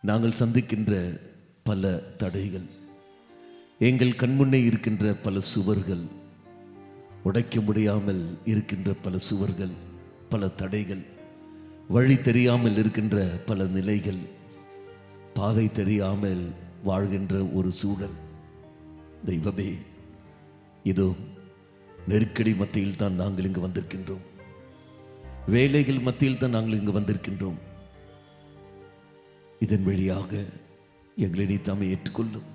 நாங்கள் சந்திக்கின்ற பல தடைகள், எங்கள் கண்முன்னே இருக்கின்ற பல சுவர்கள், உடைக்க முடியாமல் இருக்கின்ற பல சுவர்கள், பல தடைகள், வழி தெரியாமல் இருக்கின்ற பல நிலைகள், பாதை தெரியாமல் வாழ்கின்ற ஒரு சூழல். தெய்வமே, இதோ நெருக்கடி மத்தியில் தான் நாங்கள் இங்கு வந்திருக்கின்றோம். வேலைகள் மத்தியில் தான் நாங்கள் இங்கு வந்திருக்கின்றோம். இதன் வழியாக எங்களை நீ தாமே ஏற்றுக்கொள்ளும்.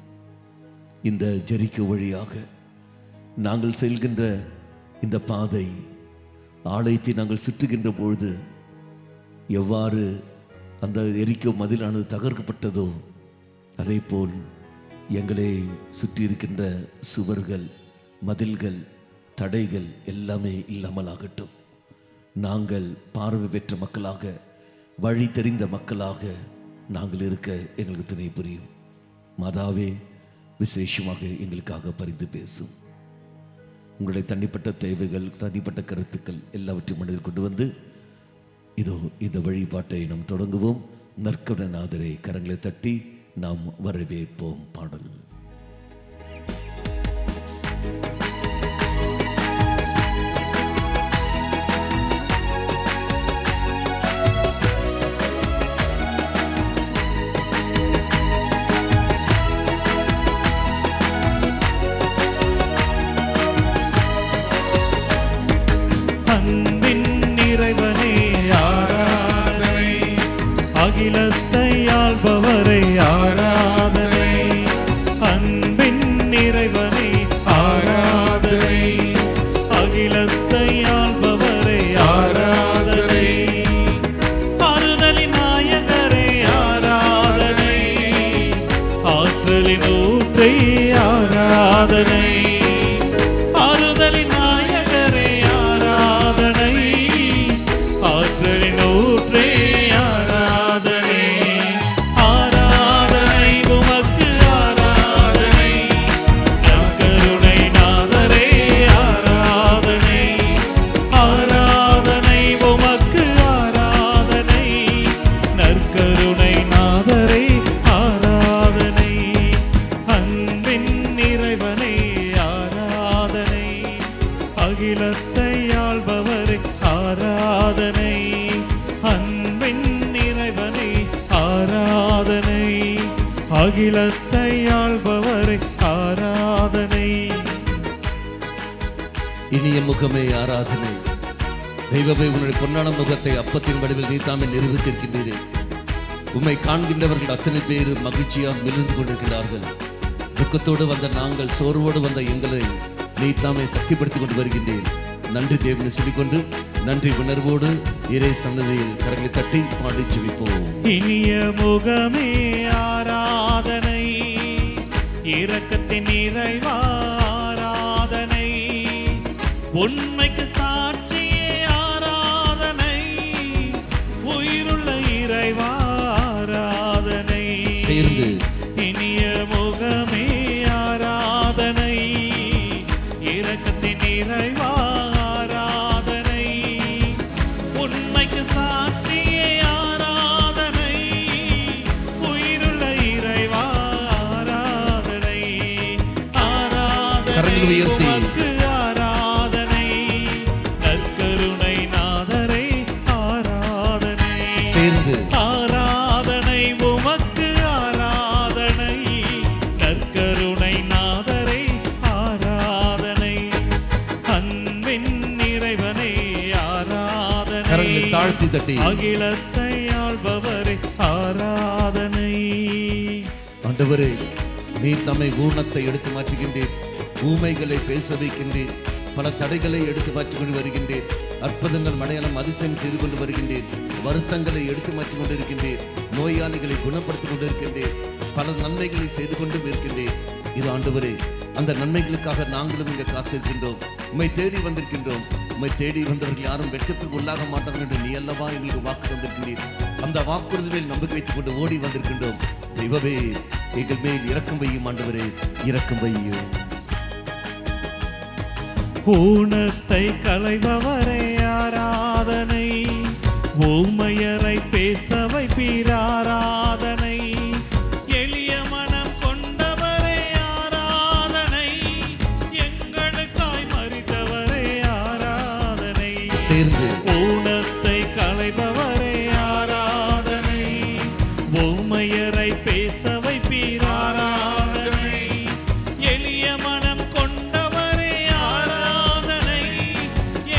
இந்த ஜெரிக்கோ வழியாக நாங்கள் செல்கின்ற இந்த பாதை, ஆலயத்தை நாங்கள் சுற்றுகின்ற பொழுது எவ்வாறு அந்த எரிக்கோ மதிலானது தகர்க்கப்பட்டதோ, அதே போல் எங்களை சுற்றி இருக்கின்ற சுவர்கள், மதில்கள், தடைகள் எல்லாமே இல்லாமல் ஆகட்டும். நாங்கள் பார்வை பெற்ற மக்களாக, வழி தெரிந்த மக்களாக நாங்கள் இருக்க எங்களுக்கு துணை புரியும். மாதாவே, விசேஷமாக எங்களுக்காக பரிந்து பேசும். உங்களுடைய தனிப்பட்ட தேவைகள், தனிப்பட்ட கருத்துக்கள் எல்லாவற்றையும் மனதில் கொண்டு வந்து இதோ இந்த வழிபாட்டை நாம் தொடங்குவோம். நற்கருணைநாதரை கரங்களை தட்டி நாம் வரவேற்போம். பாடல். அகிலத்தை ஆள்பவரை ஆராதனை, அன்பின் நிறைவனை ஆராதனை, அகிலத்தை ஆள்பவரை ஆராதனை, ஆறுதலின் நாயகரை ஆராதனை, ஆற்றலின் ஊற்றை ஆராதனை, ஆறுதலின் நாயகரை ஆராதனை, ஆற்றலின் ஊற்றை அகிலத்தை ஆள்பவரை ஆராதனை, அன்பின் நிறைவனை ஆராதனை, அகிலத்தை ஆள்பவரை ஆராதனை. இனிய முகமே ஆராதனை. தெய்வமே, உன்னுடைய பொன்னான முகத்தை அப்பத்தின் வடிவில் நீ தாமே நிரூபித்திருக்கின்றீரே. உம்மை காண்கின்றவர்கள் அத்தனை பேர் மகிழ்ச்சியாக மிளிர்ந்து கொண்டிருக்கிறார்கள். துக்கத்தோடு வந்த நாங்கள், சோர்வோடு வந்த எங்களை நீ தாமே சக்திப்படுத்திக் கொண்டு வருகின்றேன். நன்றி தேவனை சொல்லிக்கொண்டு நன்றி உணர்வோடு இறை சன்னதியில் கரங்களை தட்டி பாடி ஜெபிப்போம். இனிய முகமே ஆராதனை, இரக்கத்தின் நிறைவா ஆராதனை, உண்மைக்கு சாட்சியே ஆராதனை, உயிருள்ள இறைவா ஆராதனை. சேர்ந்து இனிய முகமே ஆராதனை, இரக்கத்தின் நிறைவா ஆராதனை, உண்மைக்கு சாட்சியே ஆராதனை, உயிருள்ள இறைவா ஆராதனை, ஆராதனை உமக்கு ஆராதனை, நற்கருணை நாதரை ஆராதனை. சேர்ந்து ஆராதனை உமக்கு ஆராதனை, நற்கருணை நாதரை ஆராதனை, அன்பின் நிறைவனை ஆராதனை, கரங்களை தாழ்த்தி தட்டி அகிலத்தை ஆள்பவரை ஆராதனை. ஆண்டவரே, நீ தம்மை ஊனத்தை எடுத்து மாற்றுகின்றேன், ஊமைகளை பேச வைக்கின்றேன், பல தடைகளை எடுத்து மாற்றிக் கொண்டு வருகின்றேன், அற்புதங்கள் மடையாளம் அதிசயம் செய்து கொண்டு வருகின்றேன், வருத்தங்களை எடுத்து மாற்றிக் கொண்டிருக்கின்றேன், நோயாளிகளை குணப்படுத்திக் கொண்டிருக்கின்றேன், பல நன்மைகளை செய்து கொண்டும் இருக்கின்றேன். இது ஆண்டவரே, அந்த நன்மைகளுக்காக நாங்களும் இங்கே காத்திருக்கின்றோம். உம்மை தேடி வந்திருக்கின்றோம். உம்மை தேடி வந்தவர்கள் யாரும் வெட்கத்திற்கு உள்ளாக மாட்டார்கள் என்று நீ அல்லவா எங்களுக்கு வாக்கு தந்திருக்கின்றீர். அந்த வாக்குறுதியில் நம்பிக்கை வைத்துக் கொண்டு ஓடி வந்திருக்கின்றோம். தெய்வமே, எங்கள் மேல் இரக்கம் வையும். ஆண்டவரே, இரக்கம் வையும். ஊனத்தை களைபவரை ஆராதனை, ஊமையரை பேச வைப்பீர் ஆராதனை, சேர்ந்து ஊனத்தை களைபவரே ஆராதனை, ஊமையரை பேச வைப்பீர் ஆராதனை, எளிய மனம் கொண்டவரே ஆராதனை,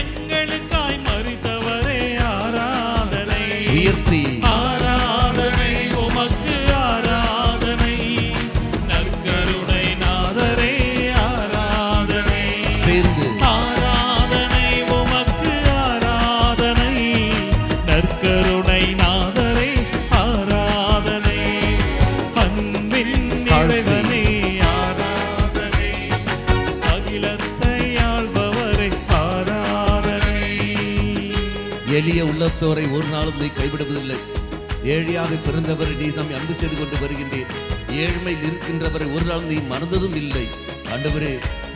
எங்களுக்காய் மரித்தவரே ஆராதனை. உயர்த்தி ஆராதனை உமக்கு ஆராதனை, நற்கருணை நாதரே ஆராதனை. சேர்ந்து ஆராதனை உமக்கு ஆராதனை, நற்கருணை நாதரே ஆராதனை, அன்பின் நிறைவனே ஆராதனை, அகிலத்தை ஆள்பவரே ஆராதனை. எளிய உள்ளத்தோரை ஒரு நாளும் நீ கைவிடுவதில்லை. ஏழையாக பிறந்தவரை நீ தம்மை அன்பு செய்து கொண்டு வருகின்றேன். ஏழ்மையில் இருக்கின்றவரை ஒரு நாள் நீ மறந்ததும் இல்லை. ஆண்டவரே,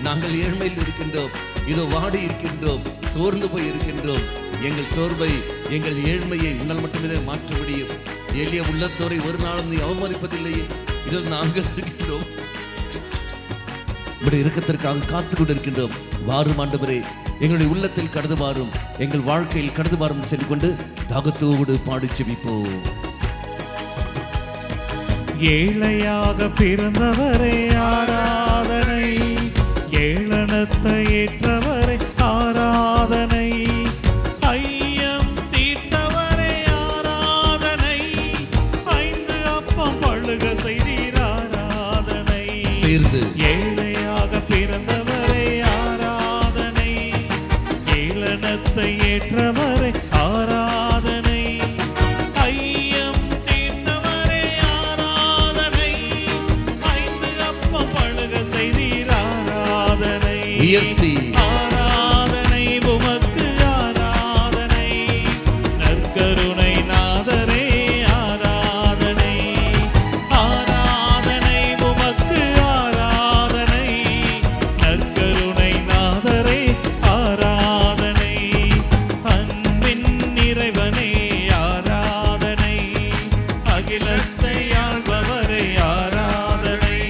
நாங்கள் ஏழ்மையில் இருக்கின்றோம், இதோ வாடி இருக்கின்றோம், சோர்ந்து போய் இருக்கின்றோம். எங்கள் சோர்வை, எங்கள் ஏழ்மையை உன்னால் மட்டுமே மாற்ற முடியும். எளிய உள்ளத்தோரை ஒரு நாளும் நீ அவமதிப்பதில்லையே. இதில் நாங்கள் இருக்கின்றோம், இப்படி இருக்கத்திற்காக காத்து கொண்டிருக்கின்றோம். வாரும் ஆண்டவரே, எங்களுடைய உள்ளத்தில் கடந்து வாரும், எங்கள் வாழ்க்கையில் கடந்து வாரும் சொல்லிக்கொண்டு தாகத்தோடு பாடி செபிப்போம். ஏழையாக பிறந்தவரே ஆராதனை, ஏளனத்தை ஏற்றவரே ஆராதனை, ஐயம் தீர்த்தவரே ஆராதனை, 5 அப்பம் பழுக செய்தீர் ஆராதனை. சேர்ந்து ஏழையாக பிறந்தவரே ஆராதனை, ஏளனத்தை ஏற்றவரே ஆராதனை, ஐயம் தீர்த்தவரே ஆராதனை, 5 அப்பம் பழுக செய்தீர் ஆராதனை. உயர்த்தி ஆராதனை உமக்கு ஆராதனை, நற்கருணை நாதரே ஆராதனை, ஆராதனை உமக்கு ஆராதனை, நற்கருணை நாதரே ஆராதனை, அன்பின் நிறைவனே ஆராதனை, அகிலத்தை ஆள்பவரே ஆராதனை,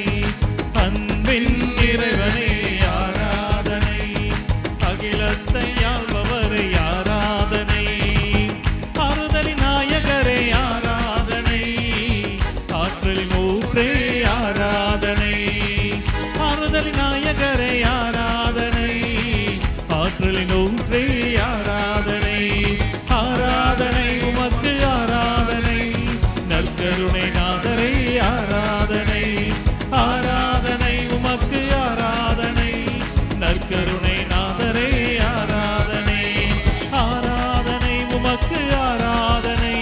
அன்பின் நிறைவனே ஆராதனை, அகிலத்தை ஆள்பவரே ஆராதனை, ஆறுதலின் நாயகரே ஆராதனை, ஆற்றலின் ஊற்றே ஆராதனை, ஆறுதலின் நாயகரே ஆராதனை, ஆற்றலின் ஊற்றே ஆராதனை, ஆராதனை உமக்கு ஆராதனை, நற்கருணை நாதரே ஆராதனை, ஆராதனை உமக்கு ஆராதனை, நற்கருணை நாதரே ஆராதனை, ஆராதனை உமக்கு ஆராதனை,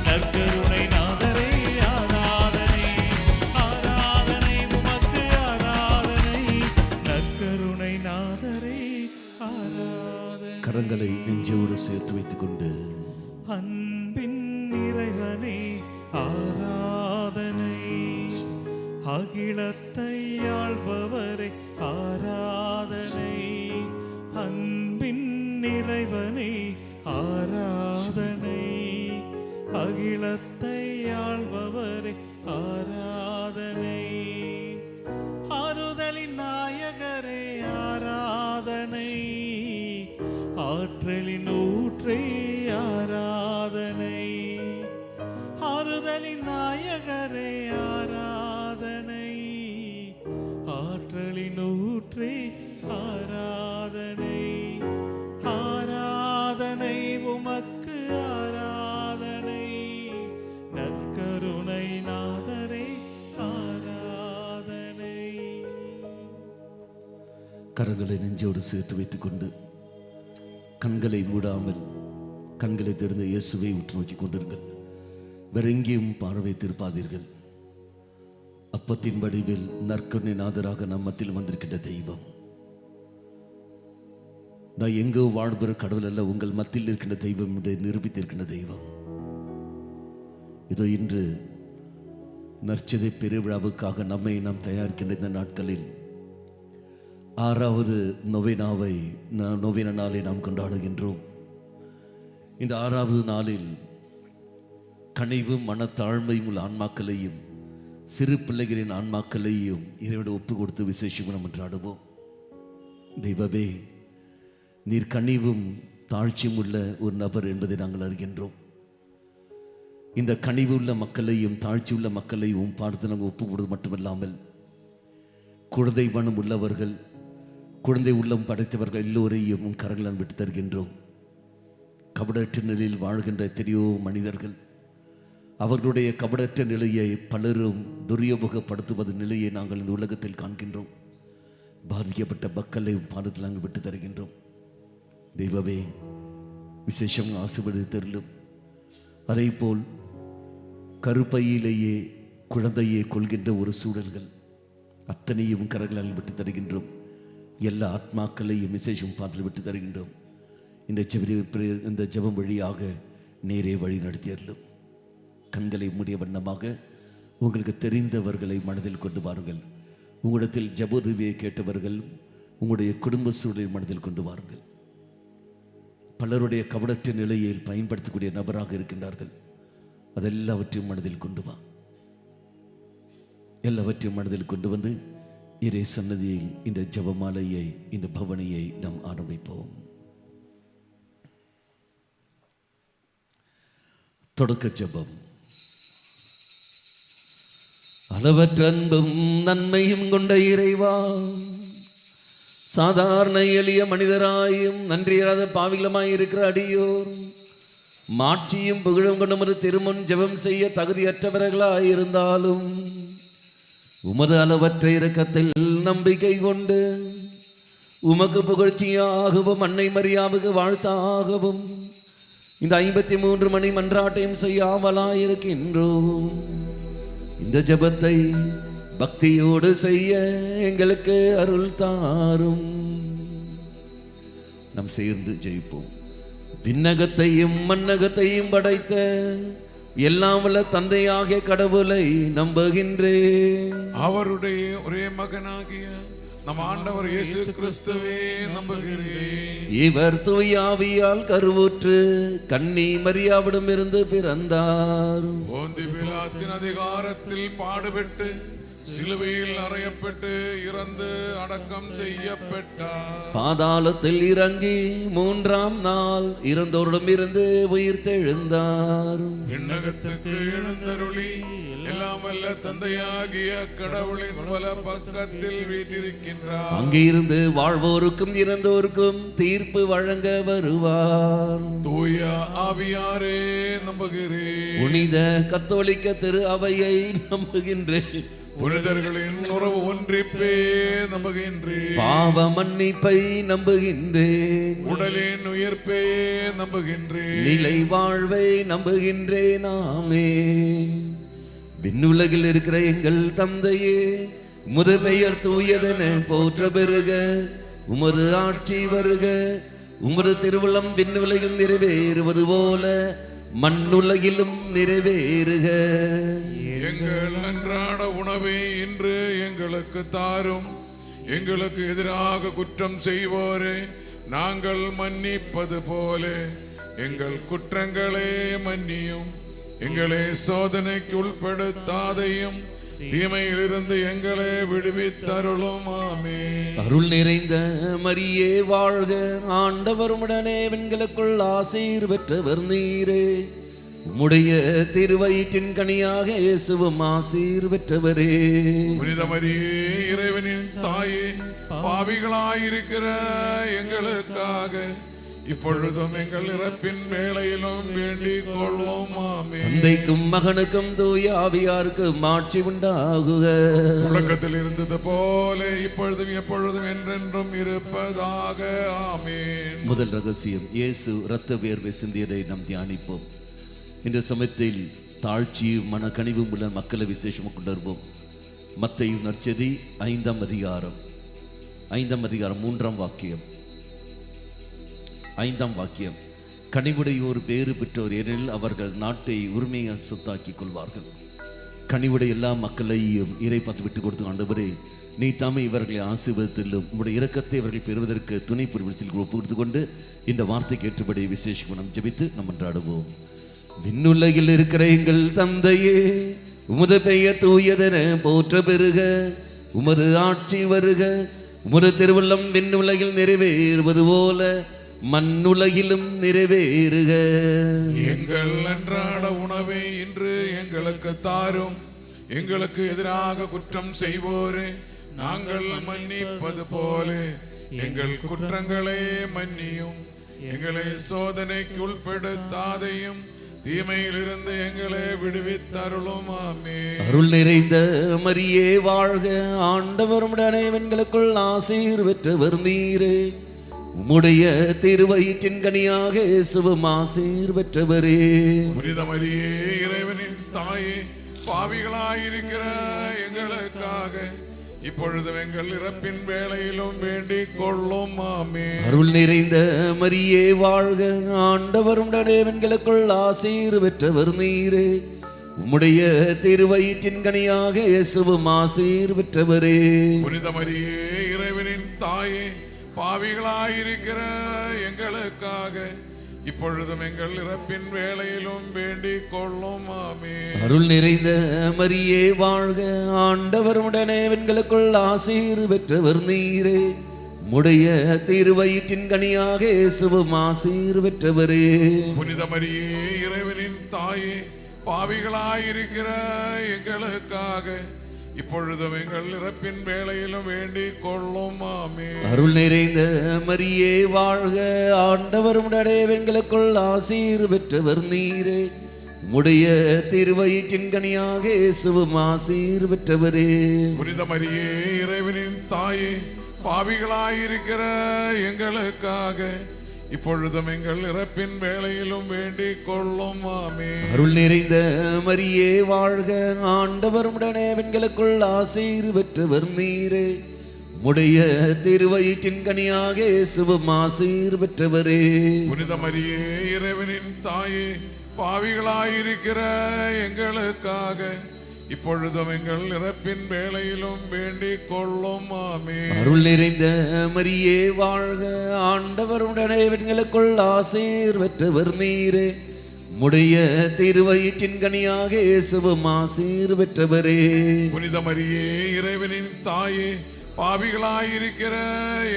நற்கருணை நாதரே ஆராதனை, ஆராதனை உமக்கு ஆராதனை, நற்கருணை நாதரே ஆராதனை. கரங்களை நெஞ்சோடு சேர்த்து வைத்துக் கொண்டு அன்பின் இறைவனே ஆராதனை, அகிலத்தை ஆள்பவரே ஆராதனை, அன்பின் இறைவனே ஆராதனை, அகிலத்தை ஆள்பவரே ஆராதனை, ஆறுதலின் நாயகரே ஆராதனை, ஆற்றலின் ஊற்றே ஆராதனை, ஆறுதலின் நாயகரே ஆராதனை, ஆற்றலின் ஊற்றே ஆராதனை, ஆராதனை உமக்கு ஆராதனை, நற்கருணை நாதரே ஆராதனை. கரங்களை நெஞ்சோடு சேர்த்து வைத்துக் கொண்டு கண்களை மூடாமல் கண்களை திறந்து இயேசுவை உற்று நோக்கி கொண்டிருங்கள். வேற எங்கேயும் பார்வை திருப்பாதீர்கள். அப்பத்தின் வடிவில் நற்கருணை நாதராக நம் மத்தியில் வந்திருக்கின்ற தெய்வம், நான் எங்கோ வாழ்கிற கடவுள் அல்ல, உங்கள் மத்தியில் இருக்கின்ற தெய்வம் என்று நிரூபித்திருக்கின்ற தெய்வம். இதோ இன்று நற்செய்தி பெருவிழாவுக்காக நம்மை நாம் தயாரிக்கின்ற இந்த நாட்களில் 6வது நொவேனா நாளை நாம் கொண்டாடுகின்றோம். இந்த 6வது நாளில் கனிவும் மனத்தாழ்மையும் உள்ள ஆன்மாக்களையும் சிறு பிள்ளைகளின் ஆன்மாக்களையும் இறைவனை ஒப்பு கொடுத்து விசேஷ குணம் என்றாடுவோம். தெய்வமே, நீர் கனிவும் தாழ்ச்சியும் உள்ள ஒரு நபர் என்பதை நாங்கள் அறிகின்றோம். இந்த கனிவு உள்ள மக்களையும் தாழ்ச்சி உள்ள மக்களையும் பார்த்து நாங்கள் ஒப்புக்கொடுவது மட்டுமல்லாமல், குழந்தை மனம் உள்ளவர்கள், குழந்தை உள்ளம் படைத்தவர்கள் எல்லோரையும் கரங்களால் விட்டு தருகின்றோம். கபடற்ற நிலையில் வாழ்கின்ற எத்தனையோ மனிதர்கள், அவர்களுடைய கபடற்ற நிலையை பலரும் துரியோபகப்படுத்துவது நிலையை நாங்கள் இந்த உலகத்தில் காண்கின்றோம். பாதிக்கப்பட்ட மக்களை பாடத்தில் நாங்கள் விட்டு தருகின்றோம். தெய்வமே, விசேஷம் ஆசீர்வதி தருளும். அதே போல் கருப்பையிலேயே குழந்தையை கொள்கின்ற ஒரு சூழல்கள் அத்தனையும் கரங்களால் விட்டு தருகின்றோம். எல்லா ஆத்மாக்களையும் விசேஷம் பாடத்தில் விட்டு தருகின்றோம். இந்த ஜெபம் வழியாக நேரே வழி நடத்தியறலும். கண்களை மூடிய வண்ணமாக உங்களுக்கு தெரிந்தவர்களை மனதில் கொண்டு வாருங்கள். உங்களிடத்தில் ஜெபோதவியை கேட்டவர்கள் உங்களுடைய குடும்ப சூழலை மனதில் கொண்டு வாருங்கள். பலருடைய கவனற்ற நிலையில் பயன்படுத்தக்கூடிய நபராக இருக்கின்றார்கள். அதெல்லாவற்றையும் மனதில் கொண்டு வா. எல்லாவற்றையும் மனதில் கொண்டு வந்து இறை சன்னதியில் இந்த ஜெபமாலையை, இந்த பவனியை நாம் ஆரம்பிப்போம். தொடக்க ஜெபம். அளவற்ற அன்பும் நன்மையும் கொண்ட இறைவா, சாதாரண எளிய மனிதராயும் நன்றியராத பாவிகளமாய் இருக்கிற அடியோர் மாட்சியும் புகழும் கொண்டு உமது திருமுன் ஜெபம் செய்ய தகுதியற்றவர்களாய் இருந்தாலும் உமது அளவற்ற இரக்கத்தில் நம்பிக்கை கொண்டு உமக்கு புகழ்ச்சியாகவும் அன்னை மரியாவுக்கு வாழ்த்தாகவும் இந்த 53 மணி மன்றாட்டையும் செய்யாமலாயிருக்கின்றோம். இந்த ஜெபத்தை பக்தியோடு செய்ய எங்களுக்கு அருள் தாரும். நாம் சேர்ந்து ஜெயிப்போம். விண்ணகத்தையும் மண்ணகத்தையும் படைத்த எல்லாம் வல்ல தந்தையாகிய கடவுளை நம்புகின்றேன். அவருடைய ஒரே மகனாகிய நம் ஆண்டவர் இயேசு கிறிஸ்துவே நம்புகிறேன். இவர் தூய ஆவியால் கருவுற்று கன்னி மரியாவிடம் இருந்து பிறந்தார். போந்தி பிலாத்தின் அதிகாரத்தில் பாடுபட்டு சிலுவையில் அறையப்பட்டு இறந்து அடக்கம் செய்யப்பட்டார். பாதாளத்தில் இறங்கி 3ஆம் நாள் இறந்தோரிடம் இருந்து உயிர் தெழுந்தார். விண்ணகத்துக்கு எழுந்தருளி எல்லாம் வல்ல தந்தையாகிய கடவுளின் பல பக்கத்தில் வீற்றிருக்கின்றார். அங்கிருந்து வாழ்வோருக்கும் இறந்தோருக்கும் தீர்ப்பு வழங்க வருவார். தூய ஆவியாரே நம்புகிறேன். புனித கத்தோலிக்க திரு அவையை நம்புகின்றேன். புனிதர்களின் உறவு ஒன்றிப்பே நம்புகின்றேன். பாவ மன்னிப்பை நம்புகின்றேன். உடலின் உயிர்ப்பே நம்புகின்றேன். நிலை வாழ்வை நம்புகின்றேன். ஆமென். விண்ணுலகில் இருக்கிற எங்கள் தந்தையே, உமது பெயர் தூயதென போற்ற பெறுக. உமது ஆட்சி வருக. உமது திருவுளம் விண்ணுலகில் நிறைவேறுவது போல மண்ணுலகிலும் நிறைவேறுக. எங்கள் அன்றாட உணவை இன்று எங்களுக்கு தாரும். எங்களுக்கு எதிராக குற்றம் செய்வோரே நாங்கள் மன்னிப்பது போல எங்கள் குற்றங்களே மன்னியும். எங்களை சோதனைக்கு உட்படுத்தாதையும் தீமையிலிருந்து எங்களை விடுவித்தருளும். ஆமென். அருள் நிறைந்த மரியே வாழ்க. ஆண்டவர் உடனே பெண்களுக்குள் ஆசீர் பெற்றவர் நீரே. உம்முடைய திருவயிற்றின் கனியாக இயேசுவும் ஆசீர் பெற்றவரே. புனித மரியே, இறைவனின் தாயே, பாவிகளாயிருக்கிற எங்களுக்காக இப்பொழுதும் எங்கள் இறப்பின் வேளையிலும் வேண்டிக் கொள்வோம். ஆமென். தந்தைக்கும் மகனுக்கும் தூய ஆவியாருக்கும் ஆட்சி உண்டாகுக. தொடக்கத்தில் இருந்தது போல இப்பொழுதும் எப்பொழுதும் என்றென்றும் இருப்பதாக. ஆமென். முதல் ரகசியம், இயேசு இரத்த வியர்வை சிந்தியதை நாம் தியானிப்போம். இந்த சமயத்தில் தாழ்ச்சியும் மனக்கனிவும் உள்ள மக்களை விசேஷமாக கொண்டிருப்போம். மத்தேயு நற்செய்தி 5ஆம் அதிகாரம் 3ஆம் வாக்கியம். 5ஆம் வாக்கியம். கனிவுடையோர் பேறு பெற்றோர், ஏனெனில் அவர்கள் நாட்டை உரிமையை சொத்தாக்கி கொள்வார்கள். கனிவுடைய எல்லா மக்களையும் இறை பார்த்து விட்டு கொடுத்து, ஆண்டவரே நீ தாமே இவர்களை ஆசீர்வதித்திலும் உங்களுடைய இரக்கத்தை இவர்கள் பெறுவதற்கு துணை புரிவில் ஒப்புக்கொடுத்து கொண்டு இந்த வார்த்தைக்கு ஏற்றபடி விசேஷ குணம் ஜெபித்து நம் அன்றாடுவோம். விண்ணுலகில் இருக்கிற எங்கள் தந்தையே, உமது பெயர் தூயதென போற்ற பெறுக. உமது ஆட்சி வருக. உமது திருவுள்ளம் விண்ணுலகில் நிறைவேறுவது போல மண்ணுலகிலும் நிறைவேறுக. எங்கள் அன்றாட உணவை இன்று எங்களுக்கு தாரும். எங்களுக்கு எதிராக குற்றம் செய்வோரே நாங்கள் மன்னிப்பது போல எங்கள் குற்றங்களை மன்னியும். எங்களை சோதனைக்கு உட்படுத்தாதையும் தீமையிலிருந்து எங்களை விடுவித்தருளும். ஆமென். அருள் நிறைந்த மரியே வாழ்க, ஆண்டவர் உம்முடனே பெண்களுக்குள் ஆசீர் பெற்றவர் நீரே. உம்முடைய திருவயிற்றின் கனியாக இயேசுவும் ஆசீர் பெற்றவரே. புனித மரியே இறைவனின் தாயே, பாவிகளாயிருக்கிற எங்களுக்காக இப்பொழுது எங்கள் இறப்பின் வேளையிலும் வேண்டிக் கொள்ளும். ஆமென். அருள் நிறைந்த மரியே வாழ்க, ஆண்டவர் உம்முடனே பெண்களுக்குள் ஆசீர் பெற்றவர் நீரே. உம்முடைய திருவயிற்றின் கனியாக இயேசுவும் ஆசீர் பெற்றவரே. புனித மரியே இறைவனின் தாயே, பாவிகளாயிருக்கிற எங்களுக்காக இப்பொழுதும் எங்கள் இறப்பின் வேளையிலும் வேண்டிக் கொள்ளும். ஆமென். அருள் நிறைந்த மரியே வாழ்க, ஆண்டவர் உடனே பெண்களுக்குள் ஆசீர் பெற்றவர் நீரே. உம்முடைய திருவயிற்றின் கனியாக இயேசுவும் ஆசீர் பெற்றவரே. புனித மரியே இறைவனின் தாயே, பாவிகளாயிருக்கிற எங்களுக்காக இப்பொழுதும் எங்கள் இறப்பின் வேளையிலும் வேண்டிக் கொள்ளும். ஆமென். அருள் நிறைந்த மரியே வாழ்க, ஆண்டவர் உடனே பெண்களுக்குள் ஆசீர் பெற்றவர் நீரே. உம்முடைய திருவயிற்றின் கனியாக இயேசுவும் ஆசீர் பெற்றவரே. புனித மரியே இறைவனின் தாயே, பாவிகளாயிருக்கிற எங்களுக்காக இப்பொழுதும் எங்கள் இறப்பின் வேளையிலும் வேண்டிக் கொள்ளும். ஆமென். அருள் நிறைந்த மரியே வாழ்க, ஆண்டவர் உடனே பெண்களுக்குள் ஆசீர் பெற்றவர் நீரே. உம்முடைய திருவயிற்றின் கனியாக இயேசுவும் ஆசீர் பெற்றவரே. புனித மரியே இறைவனின் தாயே, பாவிகளாயிருக்கிற எங்களுக்காக இப்பொழுதும் எங்கள் இறப்பின் வேளையிலும் வேண்டிக் கொள்ளும். ஆமென். அருள் நிறைந்த மரியே வாழ்க, ஆண்டவர் உடனே பெண்களுக்குள் ஆசீர் பெற்றவர் நீரே. உம்முடைய திருவயிற்றின் கனியாக இயேசுவும் ஆசீர் பெற்றவரே. புனித மரியே இறைவனின் தாயே, பாவிகளாயிருக்கிற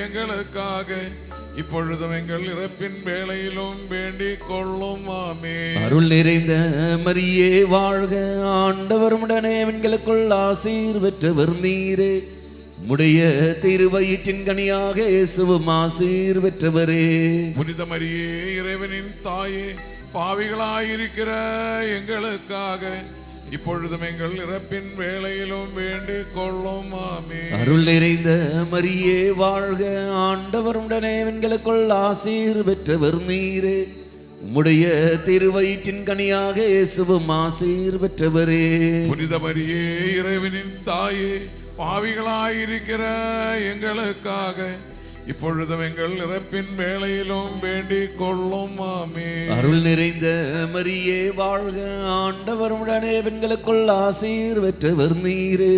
எங்களுக்காக இப்பொழுதும் எங்கள் இறப்பின் வேளையிலும் வேண்டிக் கொள்ளும். ஆமென். அருள் நிறைந்த மரியே வாழ்க, ஆண்டவர் உடனே பெண்களுக்குள் ஆசீர் பெற்றவர் நீரே. உம்முடைய திருவயிற்றின் கனியாக இயேசுவும் ஆசீர் பெற்றவரே. புனித மரியே இறைவனின் தாயே, பாவிகளாயிருக்கிற எங்களுக்காக இப்பொழுதும் எங்கள் இறப்பின் வேளையிலும் வேண்டிக் கொள்ளும். ஆமென். அருள் நிறைந்த மரியே வாழ்க, ஆண்டவர் உடனே பெண்களுக்குள் ஆசீர் பெற்றவர் நீரே. உம்முடைய திருவயிற்றின் கனியாக இயேசுவும் ஆசீர் பெற்றவரே. புனித மரியே இறைவனின் தாயே, பாவிகளாயிருக்கிற எங்களுக்காக இப்பொழுதும் எங்கள் இறப்பின் வேளையிலும் வேண்டிக் கொள்ளும். ஆமென். அருள் நிறைந்த மரியே வாழ்க, ஆண்டவர் உடனே பெண்களுக்குள் ஆசீர் பெற்றவர் நீரே.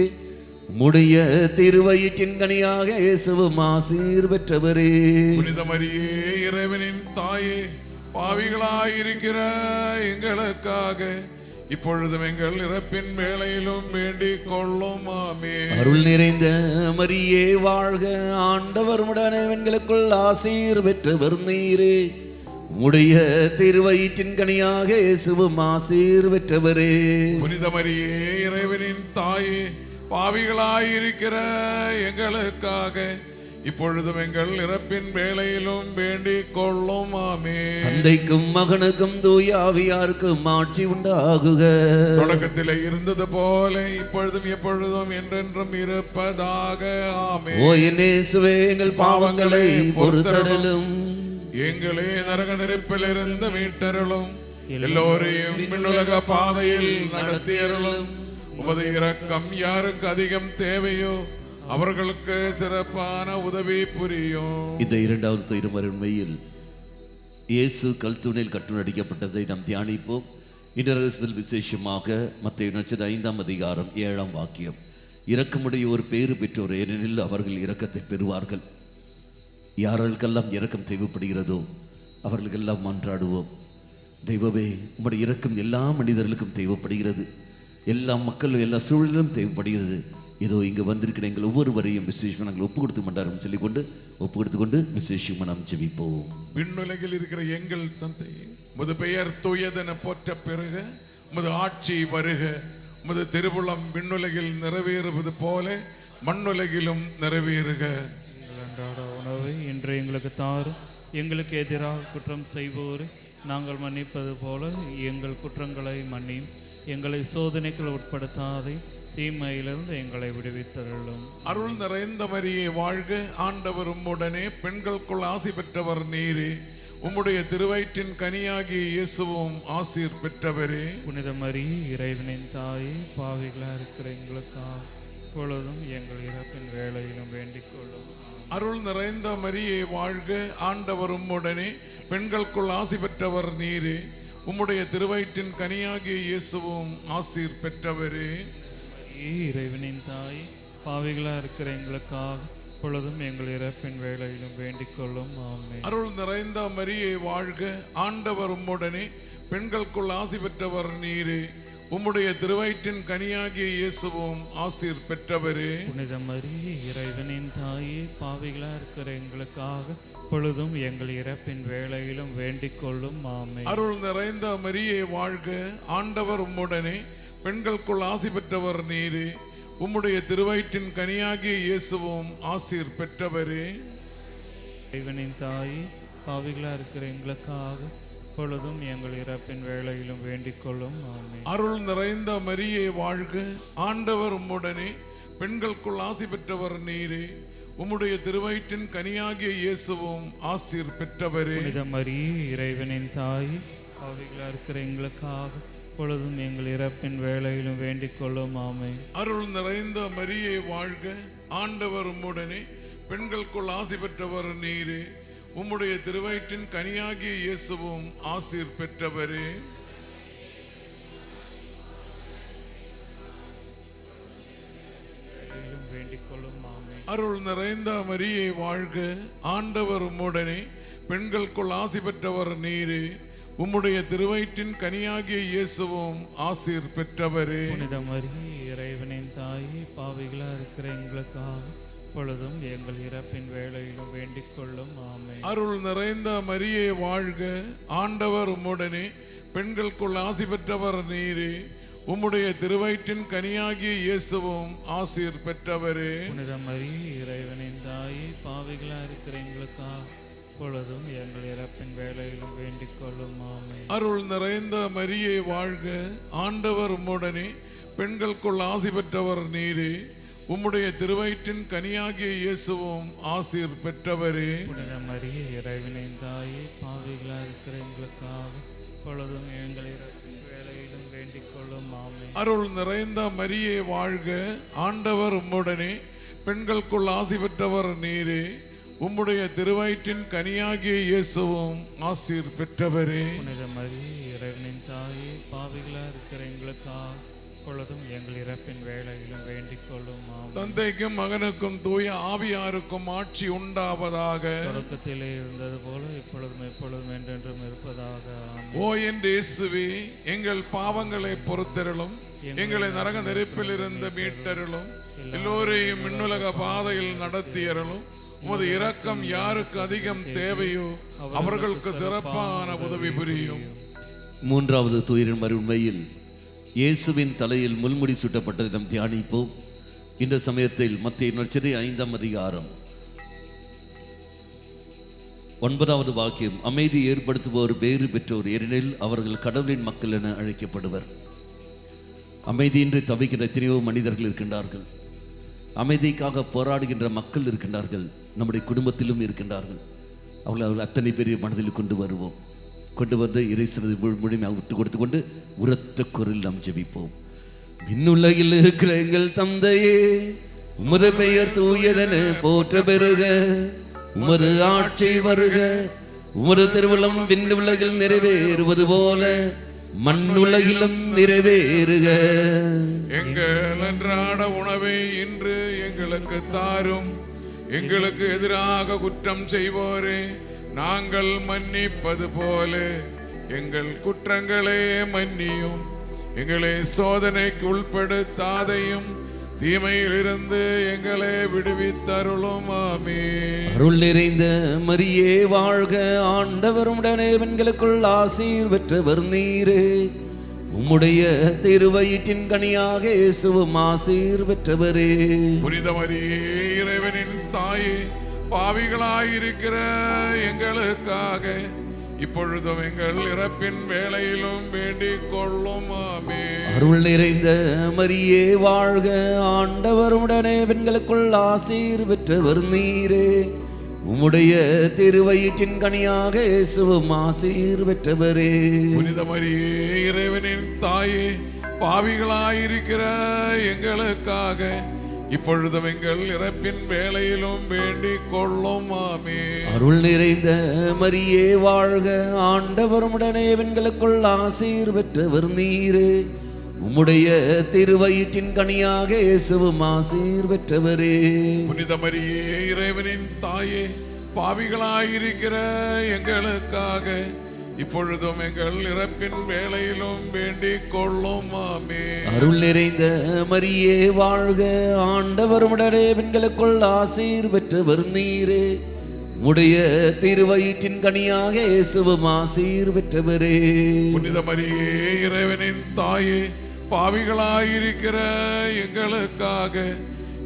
உம்முடைய திருவயிற்றின் கனியாக இயேசுவும் ஆசீர் பெற்றவரே. புனித மரியே இறைவனின் தாயே, பாவிகளாயிருக்கிற எங்களுக்காக இப்பொழுதும் எங்கள் இறப்பின் வேளையிலும் வேண்டிக் கொள்ளும். ஆமென். அருள் நிறைந்த மரியே வாழ்க, ஆண்டவர் உடனே பெண்களுக்குள் ஆசீர் பெற்றவர் நீரே. உம்முடைய திருவயிற்றின் கனியாக இயேசுவும் ஆசீர் பெற்றவரே. புனித மரியே இறைவனின் தாயே, பாவிகளாயிருக்கிற எங்களுக்காக இப்பொழுதும் எங்கள் இறப்பின் வேளையிலும் வேண்டிக் கொள்ளும். ஆமென். தந்தைக்கும் மகனுக்கும் தூய ஆவியாருக்கும் ஆட்சி உண்டாகுக. தொடக்கத்திலே இருந்தது போல இப்பொழுதும் எப்பொழுதும் என்றென்றும் இருப்பதாக. ஆமென். ஓ என் இயேசுவே, எங்கள் பாவங்களை பொறுத்தருளும். எங்களே நரக நெருப்பிலிருந்து மீட்டருளும். எல்லோரையும் விண்ணுலக பாதையில் நடத்தியருளும். உமது இரக்கம் யாருக்கு அதிகம் தேவையோ அவர்களுக்கு சிறப்பான உதவி புரியும். இந்த இரண்டாவது திருமருண்மையில் இயேசு கல்தூணில் கட்டுநடிக்கப்பட்டதை நாம் தியானிப்போம். இன்றைய விசேஷமாக மத்தேயு நற்செய்தி 5ஆம் அதிகாரம் 7ஆம் வாக்கியம். இரக்கமுடைய ஒரு பேறு பெற்றோர், ஏனெனில் அவர்கள் இரக்கத்தை பெறுவார்கள். யார்களுக்கெல்லாம் இரக்கம் தேவைப்படுகிறதோ அவர்களுக்கெல்லாம் மன்றாடுவோம். தெய்வமே, உம்முடைய இரக்கம் எல்லா மனிதர்களுக்கும் தேவைப்படுகிறது. எல்லா மக்களும் எல்லா சூழலிலும் தேவைப்படுகிறது. இதோ இங்கே வந்திருக்கிற எங்கள் ஒவ்வொருவரையும் விசேஷமாக நாங்கள் ஒப்பு கொடுத்து மாட்டாரும் சொல்லிக்கொண்டு ஒப்பு கொடுத்துக்கொண்டு விசேஷமாக நாம் ஜெபிப்போம். விண்ணுலகில் இருக்கிற எங்கள் தந்தையே, உமது பெயர் தூயதென போற்ற பெருக, உமது ஆட்சி வருக, உமது திருவுளம் விண்ணுலகில் நிறைவேறுவது போல மண்ணுலகிலும் நிறைவேறுக. எங்கள் அன்றாட உணவை இன்று எங்களுக்கு தாரும். எங்களுக்கு எதிராக குற்றம் செய்வோரை நாங்கள் மன்னிப்பது போல எங்கள் குற்றங்களை மன்னியும். எங்களை சோதனைக்குள் உட்படுத்தாதே, தீமையிலிருந்து எங்களை விடுவித்தருளும். அருள் நிறைந்த மரியே வாழ்க, ஆண்டவர் உம்முடனே, பெண்களுக்குள் ஆசி பெற்றவர் நீரே, உம்முடைய திருவயிற்றின் கனியாகிய இயேசுவும் ஆசீர் பெற்றவரே. புனித மரியே, இறைவனின் தாயே, பாவிகளாக இருக்கிற எங்களுக்காக இப்பொழுதும் எங்கள் இறப்பின் வேளையிலும் வேண்டிக் கொள்ளும். அருள் நிறைந்த மரியே வாழ்க, ஆண்டவர் உம்முடனே, பெண்களுக்குள் ஆசி பெற்றவர் நீரே, உம்முடைய திருவயிற்றின் கனியாகிய இயேசுவும் ஆசீர் பெற்றவரே. இறைவனின் தாய், பாவிகளாக இருக்கிற எங்களுக்காக இப்பொழுதும் எங்கள் இறப்பின் வேளையிலும் வேண்டிக் கொள்ளும். ஆமென். அருள் நிறைந்த மரியே வாழ்க, ஆண்டவர் உம்முடனே, பெண்களுக்குள் ஆசி பெற்றவர் நீரே, உம்முடைய திருவயிற்றின் கனியாகிய இயேசுவும் ஆசீர் பெற்றவரே. புனித மரியே, இறைவனின் தாயே, பாவிகளாக இருக்கிற எங்களுக்காக இப்பொழுதும் எங்கள் இறப்பின் வேளையிலும் வேண்டிக் கொள்ளும். ஆமென். அருள் நிறைந்த மரியே வாழ்க, ஆண்டவர் உம்முடனே, பெண்களுக்குள் ஆசி பெற்றவர் நீரே, உம்முடைய திருவயிற்றின் கனியாகிய இயேசுவும் ஆசீர் பெற்றவரே. இறைவனின் தாயே, பாவிகளாக இருக்கிற எங்களுக்காக இப்பொழுதும் எங்கள் இறப்பின் வேளையிலும் வேண்டிக் கொள்ளும். ஆமென். அருள் நிறைந்த மரியே வாழ்க, ஆண்டவர் உம்முடனே, பெண்களுக்குள் ஆசி பெற்றவர் நீரே, உம்முடைய திருவயிற்றின் கனியாகிய இயேசுவும் ஆசீர் பெற்றவரே. புனித மரியே, இறைவனின் தாயே, பாவிகளாக இருக்கிற எங்களுக்காக இப்பொழுதும் எங்கள் இறப்பின் வேளையிலும் வேண்டிக் கொள்ளும். ஆமென். அருள் நிறைந்த மரியே வாழ்க, ஆண்டவர் உம்முடனே, பெண்களுக்குள் ஆசி பெற்றவர் நீரே, உம்முடைய திருவயிற்றின் கனியாகிய இயேசுவும் ஆசீர் பெற்றவரே. வேண்டிக் கொள்ளும். ஆமென். அருள் நிறைந்த மரியே வாழ்க, ஆண்டவர் உம்முடனே, பெண்களுக்குள் ஆசி பெற்றவர் நீரே, உம்முடைய திருவயிற்றின் கனியாகிய இயேசுவும் ஆசீர் பெற்றவரே. புனித மரியே, இறைவனின் தாயே, பாவிகளாக இருக்கிற எங்களுக்காக இப்பொழுதும் எங்கள் இறப்பின் வேளையிலும் வேண்டிக் கொள்ளும். ஆமென். அருள் நிறைந்த மரியே வாழ்க, ஆண்டவர் உம்முடனே, பெண்களுக்குள் ஆசி பெற்றவர் நீரே, உம்முடைய திருவயிற்றின் கனியாகிய இயேசுவும் ஆசீர் பெற்றவரே. புனித மரியே, இறைவனின் தாயே, பாவிகளாக இருக்கிற எங்களுக்காக இப்பொழுதும் எங்கள் இறப்பின் வேளையிலும் வேண்டிக் கொள்ளும். ஆமென். அருள் நிறைந்த மரியே வாழ்க, ஆண்டவர் உம்முடனே, பெண்களுக்குள் ஆசி பெற்றவர் நீரே, உம்முடைய திருவயிற்றின் கனியாகிய இயேசுவும் ஆசீர் பெற்றவரே. புனித மரியே, இறைவனின் தாயே, பாவிகளாக இருக்கிற எங்களுக்காக இப்பொழுதும் எங்கள் இறப்பின் வேளையிலும் வேண்டிக் கொள்ளும். ஆமென். அருள் நிறைந்த மரியே வாழ்க, ஆண்டவர் உம்முடனே, பெண்களுக்குள் ஆசி பெற்றவர் நீரே, உம்முடைய திருவயிற்றின் கனியாகிய இயேசுவும் ஆசீர் பெற்றவரே. புனித மரியே, இறைவனின் தாயே, பாவிகளாக இருக்கிற எங்களுக்காக இப்பொழுதும் எங்கள் இறப்பின் வேளையிலும் வேண்டிக் கொள்ளும். ஆமென். தந்தைக்கும் மகனுக்கும் தூய ஆவியாருக்கும் ஆட்சி உண்டாவதாக. தொடக்கத்திலே இருந்தது போல இப்பொழுதும் எப்பொழுதும் என்றென்றும் இருப்பதாக. ஆமென். ஓ என் இயேசுவே, எங்கள் பாவங்களை பொறுத்தருளும், எங்களை நரக நெருப்பில் இருந்து மீட்டருளும், எல்லோரையும் மின்னுலக பாதையில் நடத்தியருளும். உமது இரக்கம் யாருக்கு அதிகம் தேவையோ அவர்களுக்கு சிறப்பான உதவி புரியும். மூன்றாவது துயரின் மறுமையில் இயேசுவின் தலையில் முள்முடி சூட்டப்பட்டதை நாம் தியானிப்போம். இந்த சமயத்தில் மத்தேயு நற்செய்தி 5ஆம் அதிகாரம் 9வது வாக்கியம், அமைதி ஏற்படுத்துவோர் பேறு பெற்றோர், ஏனெனில் அவர்கள் கடவுளின் மக்கள் என அழைக்கப்படுவர். அமைதியின்றி தவிக்கின்ற எத்தனையோ மனிதர்கள் இருக்கின்றார்கள். அமைதிக்காக போராடுகின்ற மக்கள் இருக்கின்றார்கள். நம்முடைய குடும்பத்திலும் இருக்கின்றார்கள். அவர்கள் அத்தனை பேரை மனதில் கொண்டு வருவோம். கொண்டு வந்து இறைசனது முழுமையாக விட்டு கொடுத்து கொண்டு உரத்த குரல் நாம் ஜெபிப்போம். விண்ணுலகில் இருக்கிற எங்கள் தந்தையே, உமது பெயர் தூயதென போற்ற பெறுக, உமது ஆட்சி வருக, உமது திருவுளம் விண்ணுலகில் நிறைவேறுவது போல மண்ணுலகிலும் நிறைவேறுக. எங்கள் அன்றாட உணவை இன்று எங்களுக்கு தாரும். எங்களுக்கு எதிராக குற்றம் செய்வோரே நாங்கள் மன்னிப்பது போல எங்கள் குற்றங்களே மன்னியும். எங்களை சோதனைக்கு உட்படுத்தாதையும் தீமையிலிருந்து எங்களை விடுவித்தருளும். ஆமென். அருள் நிறைந்த மரியே வாழ்க, ஆண்டவர் உடனே பெண்களுக்குள் ஆசீர் பெற்றவர் நீரே. உம்முடைய திருவயிற்றின் கனியாக இயேசுவும் ஆசீர் பெற்றவரே. புனித மரியே, இறைவனின் தாயே, பாவிகளாயிருக்கிற எங்களுக்காக இப்பொழுதும் எங்கள் இறப்பின் வேளையிலும் வேண்டிக் கொள்ளும். ஆமென். அருள் நிறைந்த மரியே வாழ்க, ஆண்டவர் உடனே பெண்களுக்குள் ஆசீர் பெற்றவர் நீரே. உம்முடைய திருவயிற்றின் கனியாக இயேசுவும் ஆசீர் பெற்றவரே. புனித மரியே, இறைவனின் தாயே, பாவிகளாயிருக்கிற எங்களுக்காக இப்பொழுதும் எங்கள் இறப்பின் வேளையிலும் வேண்டிக் கொள்ளும். ஆமென். அருள் நிறைந்த மரியே வாழ்க, ஆண்டவர் உடனே பெண்களுக்குள் ஆசீர் பெற்றவர் நீரே. உம்முடைய திருவயிற்றின் கனியாக இயேசுவும் ஆசீர் பெற்றவரே. புனித மரியே, இறைவனின் தாயே, பாவிகளாயிருக்கிற எங்களுக்காக இப்பொழுதும் எங்கள் இறப்பின் வேளையிலும் வேண்டிக் கொள்ளும். ஆமென். அருள் நிறைந்த மரியே வாழ்க, ஆண்டவர் உடனே பெண்களுக்குள் ஆசீர் பெற்றவர் நீரே. உம்முடைய திருவயிற்றின் கனியாக இயேசுவும் ஆசீர் பெற்றவரே. புனித மரியே, இறைவனின் தாயே, பாவிகளாயிருக்கிற எங்களுக்காக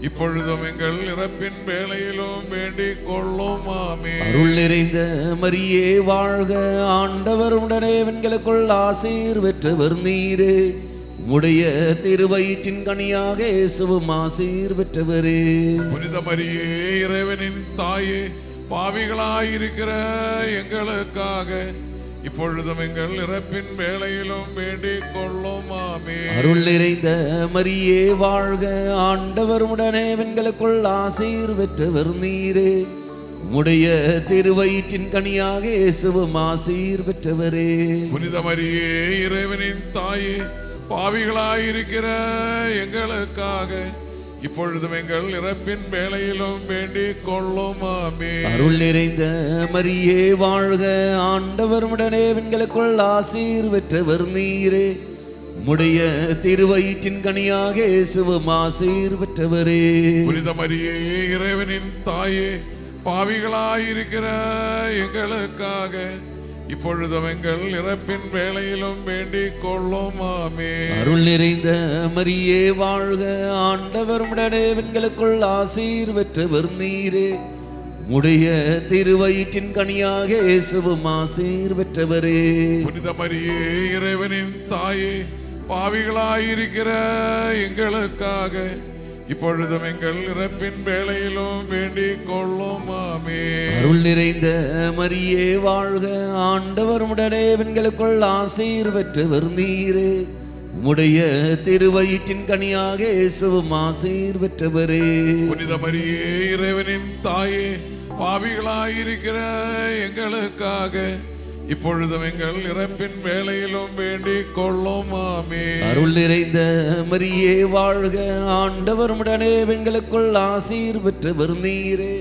இப்பொழுதும் எங்கள் இறப்பின் வேளையிலும் வேண்டிக் கொள்ளும். ஆமென். அருள் நிறைந்த மரியே வாழ்க, ஆண்டவர் உடனே பெண்களுக்குள் ஆசீர் பெற்றவர் நீரே. உம்முடைய திருவயிற்றின் கனியாக இயேசுவும் ஆசீர் பெற்றவரே. புனித மரியே, இறைவனின் தாயே, பாவிகளாயிருக்கிற எங்களுக்காக இப்பொழுதும் எங்கள் இறப்பின் வேளையிலும் வேண்டிக் கொள்ளும். ஆமென். அருள் நிறைந்த மரியே வாழ்க, ஆண்டவர் உடனே பெண்களுக்குள் ஆசீர் பெற்றவர் நீரே. உம்முடைய திருவயிற்றின் கனியாக இயேசுவும் ஆசீர் பெற்றவரே. புனித மரியே, இறைவனின் தாயே, பாவிகளாயிருக்கிற எங்களுக்காக இப்பொழுதும் எங்கள் இறப்பின் வேளையிலும் வேண்டிக் கொள்ளும். ஆமென். அருள் நிறைந்த மரியே வாழ்க, ஆண்டவர் உடனே பெண்களுக்குள் ஆசீர் பெற்றவர் நீரே. உம்முடைய திருவயிற்றின் கனியாக இயேசுவும் ஆசீர் பெற்றவரே. புனித மரியே, இறைவனின் தாயே, பாவிகளாயிருக்கிற எங்களுக்காக இப்பொழுதும் எங்கள் இறப்பின் வேளையிலும் வேண்டிக் கொள்ளும். ஆமென். அருள் நிறைந்த மரியே வாழ்க, ஆண்டவர் உடனே பெண்களுக்குள் ஆசீர் பெற்றவர் நீரே. உம்முடைய திருவயிற்றின் கனியாக இயேசுவும் ஆசீர் பெற்றவரே. புனித மரியே, இறைவனின் தாயே, பாவிகளாயிருக்கிற எங்களுக்காக இப்பொழுதும் எங்கள் இறப்பின் வேளையிலும் வேண்டிக் கொள்ளும். ஆமென். அருள் நிறைந்த மரியே வாழ்க, ஆண்டவர் உடனே பெண்களுக்குள் ஆசீர் பெற்றவர் நீரே. உம்முடைய திருவயிற்றின் கனியாக இயேசுவும் ஆசீர் பெற்றவரே. புனித மரியே, இறைவனின் தாயே, பாவிகளாயிருக்கிற எங்களுக்காக இப்பொழுதும் எங்கள் இறப்பின் வேளையிலும் வேண்டிக் கொள்ளும். ஆமென். அருள் நிறைந்த மரியே வாழ்க, ஆண்டவர் உடனே பெண்களுக்குள் ஆசீர் பெற்றவர் நீரே.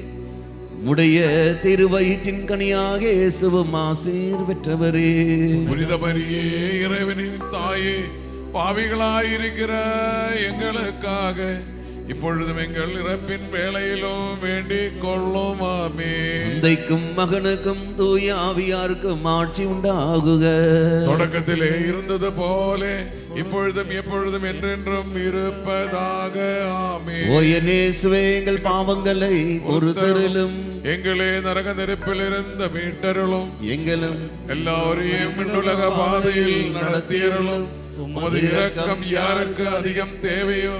உம்முடைய திருவயிற்றின் கனியாக இயேசுவும் ஆசீர் பெற்றவரே. புனித மரியே, இறைவனின் தாயே, பாவிகளாயிருக்கிற எங்களுக்காக இப்பொழுதும் எங்கள் இறப்பின் வேளையிலும் வேண்டிக் கொள்ளும். ஆமென். தந்தைக்கும் மகனுக்கும் தூய ஆவியாருக்கும் ஆட்சி உண்டாகுக. தொடக்கத்திலே இருந்தது போல இப்பொழுதும் எப்பொழுதும் என்றென்றும் இருப்பதாக. ஆமென். ஓ என் இயேசுவே, எங்கள் பாவங்களை பொறுத்தருளும், எங்களே நரக நெருப்பிலிருந்து மீட்டருளும், எங்களும் எல்லாரையும் விண்ணுலக பாதையில் நடத்தியருளும். உமது இரக்கம் யாருக்கு அதிகம் தேவையோ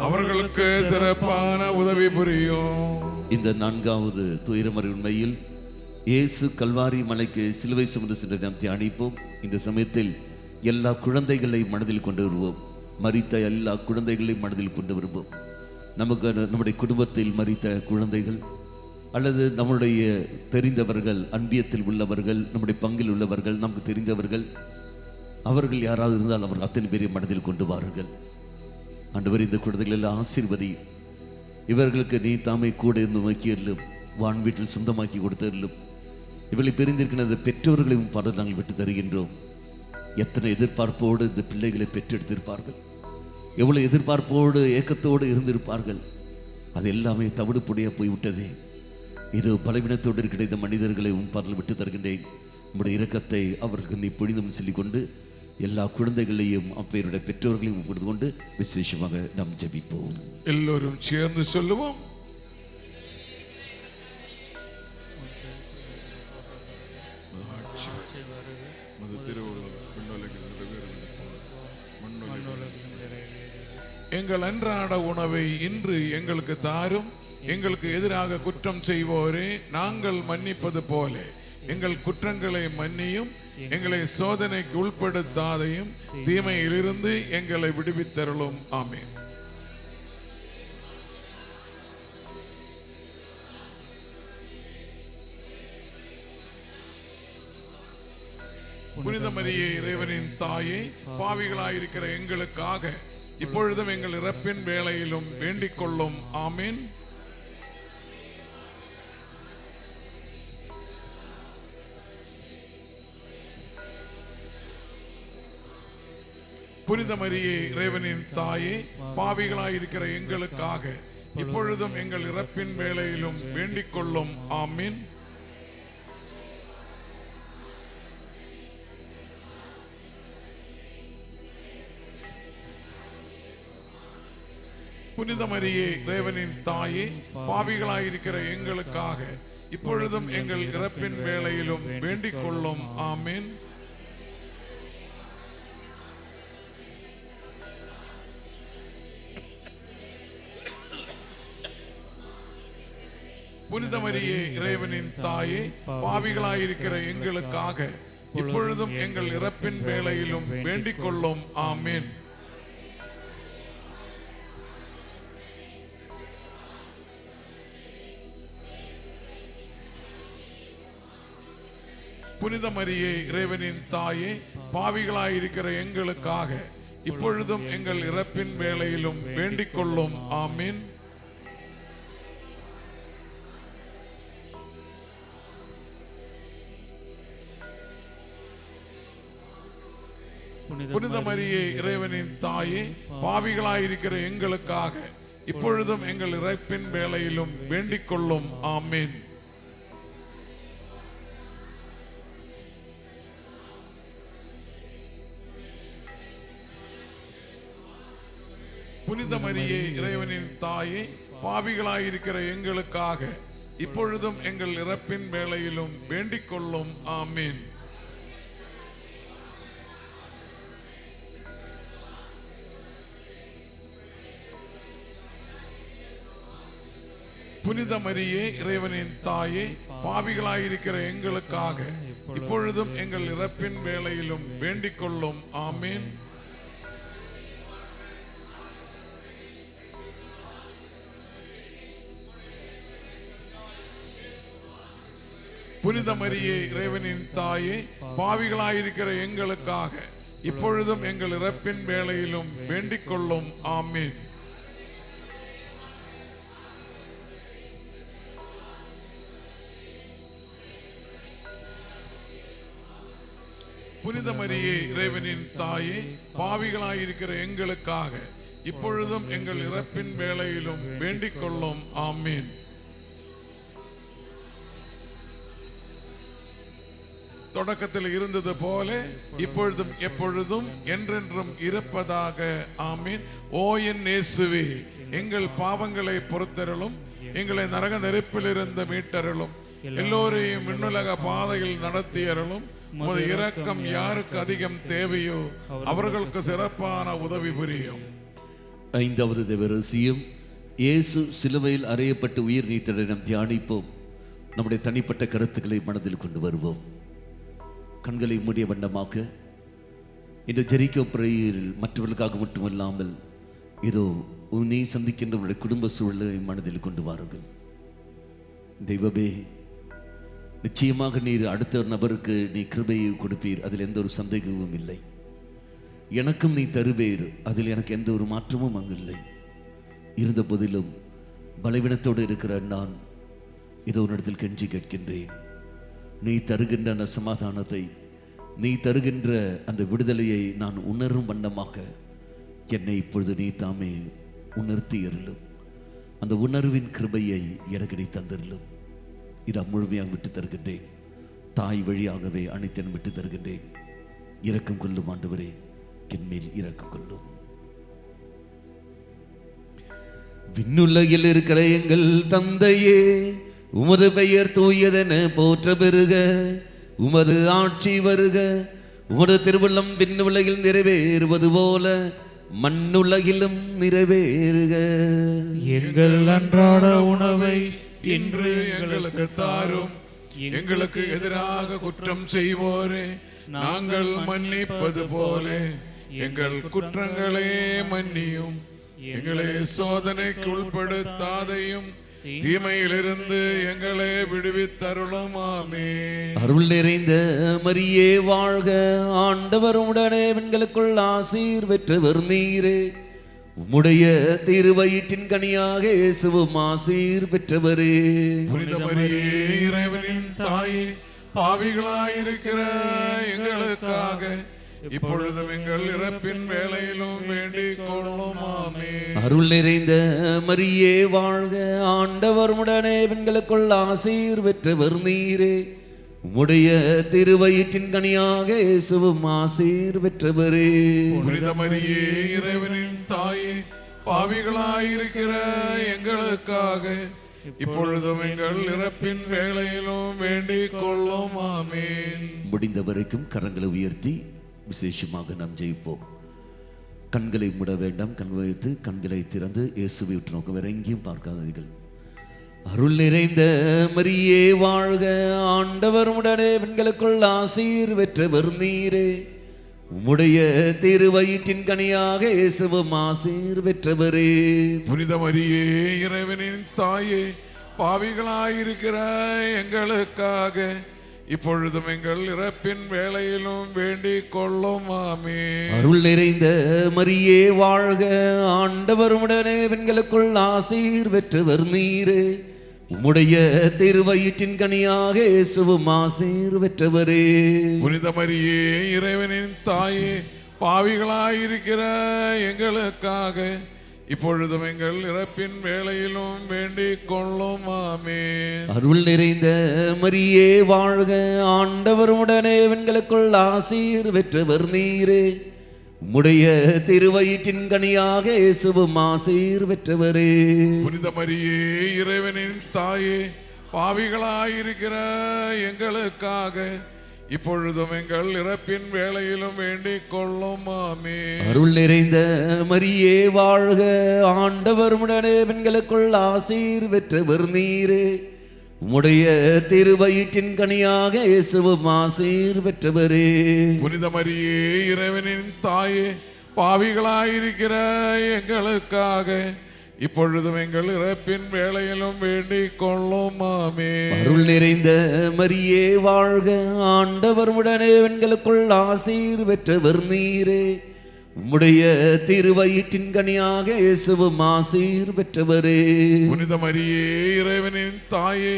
அவர்களுக்கு சிறப்பான உதவி புரியும். இந்த 4வது துயரமறை உண்மையில் இயேசு கல்வாரி மலைக்கு சிலுவை சுமந்து சென்றதை நாம் தியானிப்போம். இந்த சமயத்தில் எல்லா குழந்தைகளையும் மனதில் கொண்டு வருவோம். மரித்த எல்லா குழந்தைகளையும் மனதில் கொண்டு வருவோம். நம்முடைய குடும்பத்தில் மரித்த குழந்தைகள் அல்லது நம்முடைய தெரிந்தவர்கள், அன்பியத்தில் உள்ளவர்கள், நம்முடைய பங்கில் உள்ளவர்கள், நமக்கு தெரிந்தவர்கள், அவர்கள் யாராவது இருந்தால் அவர்கள் அத்தனை பேரையும் மனதில் கொண்டு வாருங்கள். ஆண்டவர், இந்த குழந்தைகள் எல்லாம் ஆசீர்வதி. இவர்களுக்கு நீ தாமே கூட இருந்து நோக்கியல்லும், வான் வீட்டில் சொந்தமாக்கி கொடுத்தல்லும். இவர்களை பிரிந்திருக்கிற பெற்றோர்களையும் பல நாங்கள் விட்டு தருகின்றோம். எத்தனை எதிர்பார்ப்போடு இந்த பிள்ளைகளை பெற்றெடுத்திருப்பார்கள். எவ்வளவு எதிர்பார்ப்போடு ஏக்கத்தோடு இருந்திருப்பார்கள். அது எல்லாமே தவிடுபொடியாக போய்விட்டதே. இது பலவீனத்தோடு இருக்கிற இந்த மனிதர்களை உன் பார்வையில் விட்டு தருகின்றேன். உம்முடைய இரக்கத்தை அவர்களுக்கு நீ புனிதம் சொல்லிக்கொண்டு எல்லா குழந்தைகளையும் அப்பேருடைய பெற்றோர்களையும் புரிந்து கொண்டு விசேஷமாக நாம் ஜெபிப்போம். எல்லோரும் சேர்ந்து சொல்லுவோம். எங்கள் அன்றாட உணவை இன்று எங்களுக்கு தாரும். எங்களுக்கு எதிராக குற்றம் செய்வோரே நாங்கள் மன்னிப்பது போல எங்கள் குற்றங்களை மன்னியும். எங்களை சோதனைக்கு உட்படுத்தாதையும் தீமையிலிருந்து எங்களை விடுவித்தருளும். ஆமென். புனித மரியே, இறைவனின் தாயே, பாவிகளாயிருக்கிற எங்களுக்காக இப்பொழுதும் எங்கள் இறப்பின் வேளையிலும் வேண்டிக் கொள்ளும். ஆமீன். புனித மரியே, இறைவனின் தாயே, பாவிகளாயிருக்கிற எங்களுக்காக இப்பொழுதும் எங்கள் இறப்பின் வேளையிலும் வேண்டிக் கொள்ளும். ஆமீன். புனித மரியே, இறைவனின் தாயே, பாவிகளாயிருக்கிற எங்களுக்காக இப்பொழுதும் எங்கள் இறப்பின் வேளையிலும் வேண்டிக் கொள்ளும். ஆமீன். புனித மரியே, இறைவனின் தாயே, பாவிகளாயிருக்கிற எங்களுக்காக இப்பொழுதும் எங்கள் இறப்பின் வேளையிலும் வேண்டிக் கொள்ளும். ஆமீன். புனித மரியே, இறைவனின் தாயே, பாவிகளாயிருக்கிற எங்களுக்காக இப்பொழுதும் எங்கள் இறப்பின் வேளையிலும் வேண்டிக் கொள்ளும். ஆமீன். புனித மரியே, இறைவனின் தாயே, பாவிகளாயிருக்கிற எங்களுக்காக இப்பொழுதும் எங்கள் இறப்பின் வேளையிலும் வேண்டிக் கொள்ளும். ஆமீன். புனித மரியே, இறைவனின் தாயே, பாவிகளாயிருக்கிற எங்களுக்காக இப்பொழுதும் எங்கள் இறப்பின் வேளையிலும் வேண்டிக் கொள்ளும். ஆமீன். புனித மரியே, இறைவனின் தாயே, பாவிகளாயிருக்கிற எங்களுக்காக இப்பொழுதும் எங்கள் இறப்பின் வேளையிலும் வேண்டிக் கொள்ளும். ஆமீன். புனித மரியே, இறைவனின் தாயே, பாவிகளாயிருக்கிற எங்களுக்காக இப்பொழுதும் எங்கள் இறப்பின் வேளையிலும் வேண்டிக் கொள்ளும். ஆமீன். புனித மரியே, இறைவனின் தாயே, பாவிகளாயிருக்கிற எங்களுக்காக இப்பொழுதும் எங்கள் இறப்பின் வேளையிலும் வேண்டிக் கொள்ளும். ஆமீன். தொடக்கத்தில் இருந்தது போல இப்பொழுதும் எப்பொழுதும் என்றென்றும் இருப்பதாக. ஆமீன். ஓ என் இயேசுவே, எங்கள் பாவங்களை பொறுத்தருளும். எங்களை நரக நெருப்பிலிருந்து மீட்டருளும். எல்லோரையும் விண்ணுலக பாதையில் நடத்தியருளும். உமது இரக்கம் யாருக்கு அதிகம் தேவையோ அவர்களுக்கு சிறப்பான உதவி புரியும். ஐந்தாவது தேவரசியம், இயேசு சிலுவையில் அறையப்பட்டு உயிர் நீத்ததை நாம் தியானிப்போம். நம்முடைய தனிப்பட்ட கருத்துக்களை மனதில் கொண்டு வருவோம். கண்களை மூடிய வண்ணமாக இந்த ஜெரிக்கோ பிரேயரில் மற்றவர்களுக்காக மட்டுமல்லாமல் இதோ உன்னை சந்திக்கின்ற குடும்ப சூழலை மனதில் கொண்டு வாருங்கள். தெய்வமே, நிச்சயமாக நீர் அடுத்த நபருக்கு நீ கிருபையை கொடுப்பீர், அதில் எந்த ஒரு சந்தேகமும் இல்லை. எனக்கும் நீ தருவீர், அதில் எனக்கு எந்த ஒரு மாற்றமும் அங்கில்லை. இருந்த போதிலும் பலவீனத்தோடு இருக்கிற நான் இதோ உன்னிடத்தில் கெஞ்சி கேட்கின்றேன். நீ தருகின்ற அந்த சமாதானத்தை, நீ தருகின்ற அந்த விடுதலையை நான் உணரும் வண்ணமாக என்னை இப்பொழுது நீ தாமே உணர்த்தி அருளும். அந்த உணர்வின் கிருபையை எனக்கு நீ தந்திரலும். இதை முழுமையாக விட்டு தருகின்றேன். தாய் வழியாகவே அனைத்தையும் விட்டு தருகின்றேன். இரக்கம் கொள்ளும் ஆண்டவரே, என்மேல் இரக்கம் கொள்ளும். விண்ணுலகில் இருக்கிற எங்கள் தந்தையே, உமது பெயர் தூயதென போற்ற பெறுக. உமது ஆட்சி வருக. உமது திருவுள்ளம் விண்ணுலகில் நிறைவேறுவது போல மண்ணுலகிலும் நிறைவேறுக. எங்கள் அன்றாட உணவை இன்று எங்களுக்கு தாரும். எங்களுக்கு எதிராக குற்றம் செய்வோரே நாங்கள் மன்னிப்பது போல எங்கள் குற்றங்களே மன்னியும். எங்களை சோதனைக்கு உட்படுத்தாதையும் தீமையிலிருந்து எங்களை விடுவித்தருளும். ஆமென். அருள் நிறைந்த மரியே வாழ்க. ஆண்டவர் உடனே பெண்களுக்குள் ஆசீர் பெற்றவர் நீரே. உம்முடைய திருவயிற்றின் கனியாக இயேசுவும் ஆசீர் பெற்றவரே. புனித மரியே, இறைவனின் தாயே, பாவிகளாயிருக்கிற எங்களுக்காக இப்பொழுதும் எங்கள் இறப்பின் வேளையிலும் வேண்டிக் கொள்ளும். ஆமென். அருள் நிறைந்த மரியே வாழ்க. ஆண்டவர் உடனே பெண்களுக்குள் ஆசீர் பெற்றவர் நீரே. உம்முடைய திருவயிற்றின் கனியாக இயேசுவும் ஆசீர் பெற்றவரே. புனித மரியே, இறைவனின் தாயே, பாவிகளாயிருக்கிற எங்களுக்காக இப்பொழுதும் எங்கள் இறப்பின் வேளையிலும் வேண்டிக் கொள்ளும். ஆமென். முடிந்த வரைக்கும் கரங்களை உயர்த்தி விசேஷமாக நாம் ஜெயிப்போம். கண்களை மூட வேண்டாம். கண் வைத்து கண்களை திறந்து இயேசுவை விட்டு நோக்க, வேற எங்கேயும் பார்க்காதீர்கள். அருள் நிறைந்த மரியே வாழ்க. ஆண்டவர் உடனே பெண்களுக்குள் ஆசீர் பெற்றவர் நீரே. உம்முடைய திருவயிற்றின் கனியாக இயேசுவும் ஆசீர் பெற்றவரே. புனித மரியே, இறைவனின் தாயே, பாவிகளாயிருக்கிற எங்களுக்காக இப்பொழுதும் எங்கள் இறப்பின் வேளையிலும் வேண்டிக் கொள்ளும். ஆமென். அருள் நிறைந்த மரியே வாழ்க. ஆண்டவர் உடனே பெண்களுக்குள் ஆசீர் பெற்றவர் நீரே. உம்முடைய திருவயிற்றின் கனியாக இயேசுவும் ஆசீர் பெற்றவரே. புனித மரியே, இறைவனின் தாயே, பாவிகளாயிருக்கிற எங்களுக்காக இப்பொழுதும் எங்கள் இறப்பின் வேளையிலும் வேண்டிக் கொள்ளும். ஆமென். அருள் நிறைந்த மரியே வாழ்க. ஆண்டவர் உடனே பெண்களுக்குள் ஆசீர் பெற்றவர் நீரே. உம்முடைய திருவயிற்றின் கனியாக இயேசுவும் ஆசீர் பெற்றவரே. புனித மரியே, இறைவனின் தாயே, பாவிகளாயிருக்கிற எங்களுக்காக இப்பொழுதும் எங்கள் இறப்பின் வேளையிலும் வேண்டிக் கொள்ளும். ஆமென். அருள் நிறைந்த மரியே வாழ்க. ஆண்டவர் உடனே பெண்களுக்குள் ஆசீர் பெற்றவர் நீரே. உம்முடைய திருவயிற்றின் கனியாக இயேசுவும் ஆசீர் பெற்றவரே. புனித மரியே, இறைவனின் தாயே, பாவிகளாயிருக்கிற எங்களுக்காக இப்பொழுதும் எங்கள் இறப்பின் வேளையிலும் வேண்டிக் கொள்ளும். ஆமென். அருள் நிறைந்த மரியே வாழ்க. ஆண்டவர் உடனே பெண்களுக்குள் ஆசீர் பெற்றவர் நீரே. உம்முடைய திருவயிற்றின் கனியாக இயேசுவும் ஆசீர் பெற்றவரே. புனித மரியே, இறைவனின் தாயே,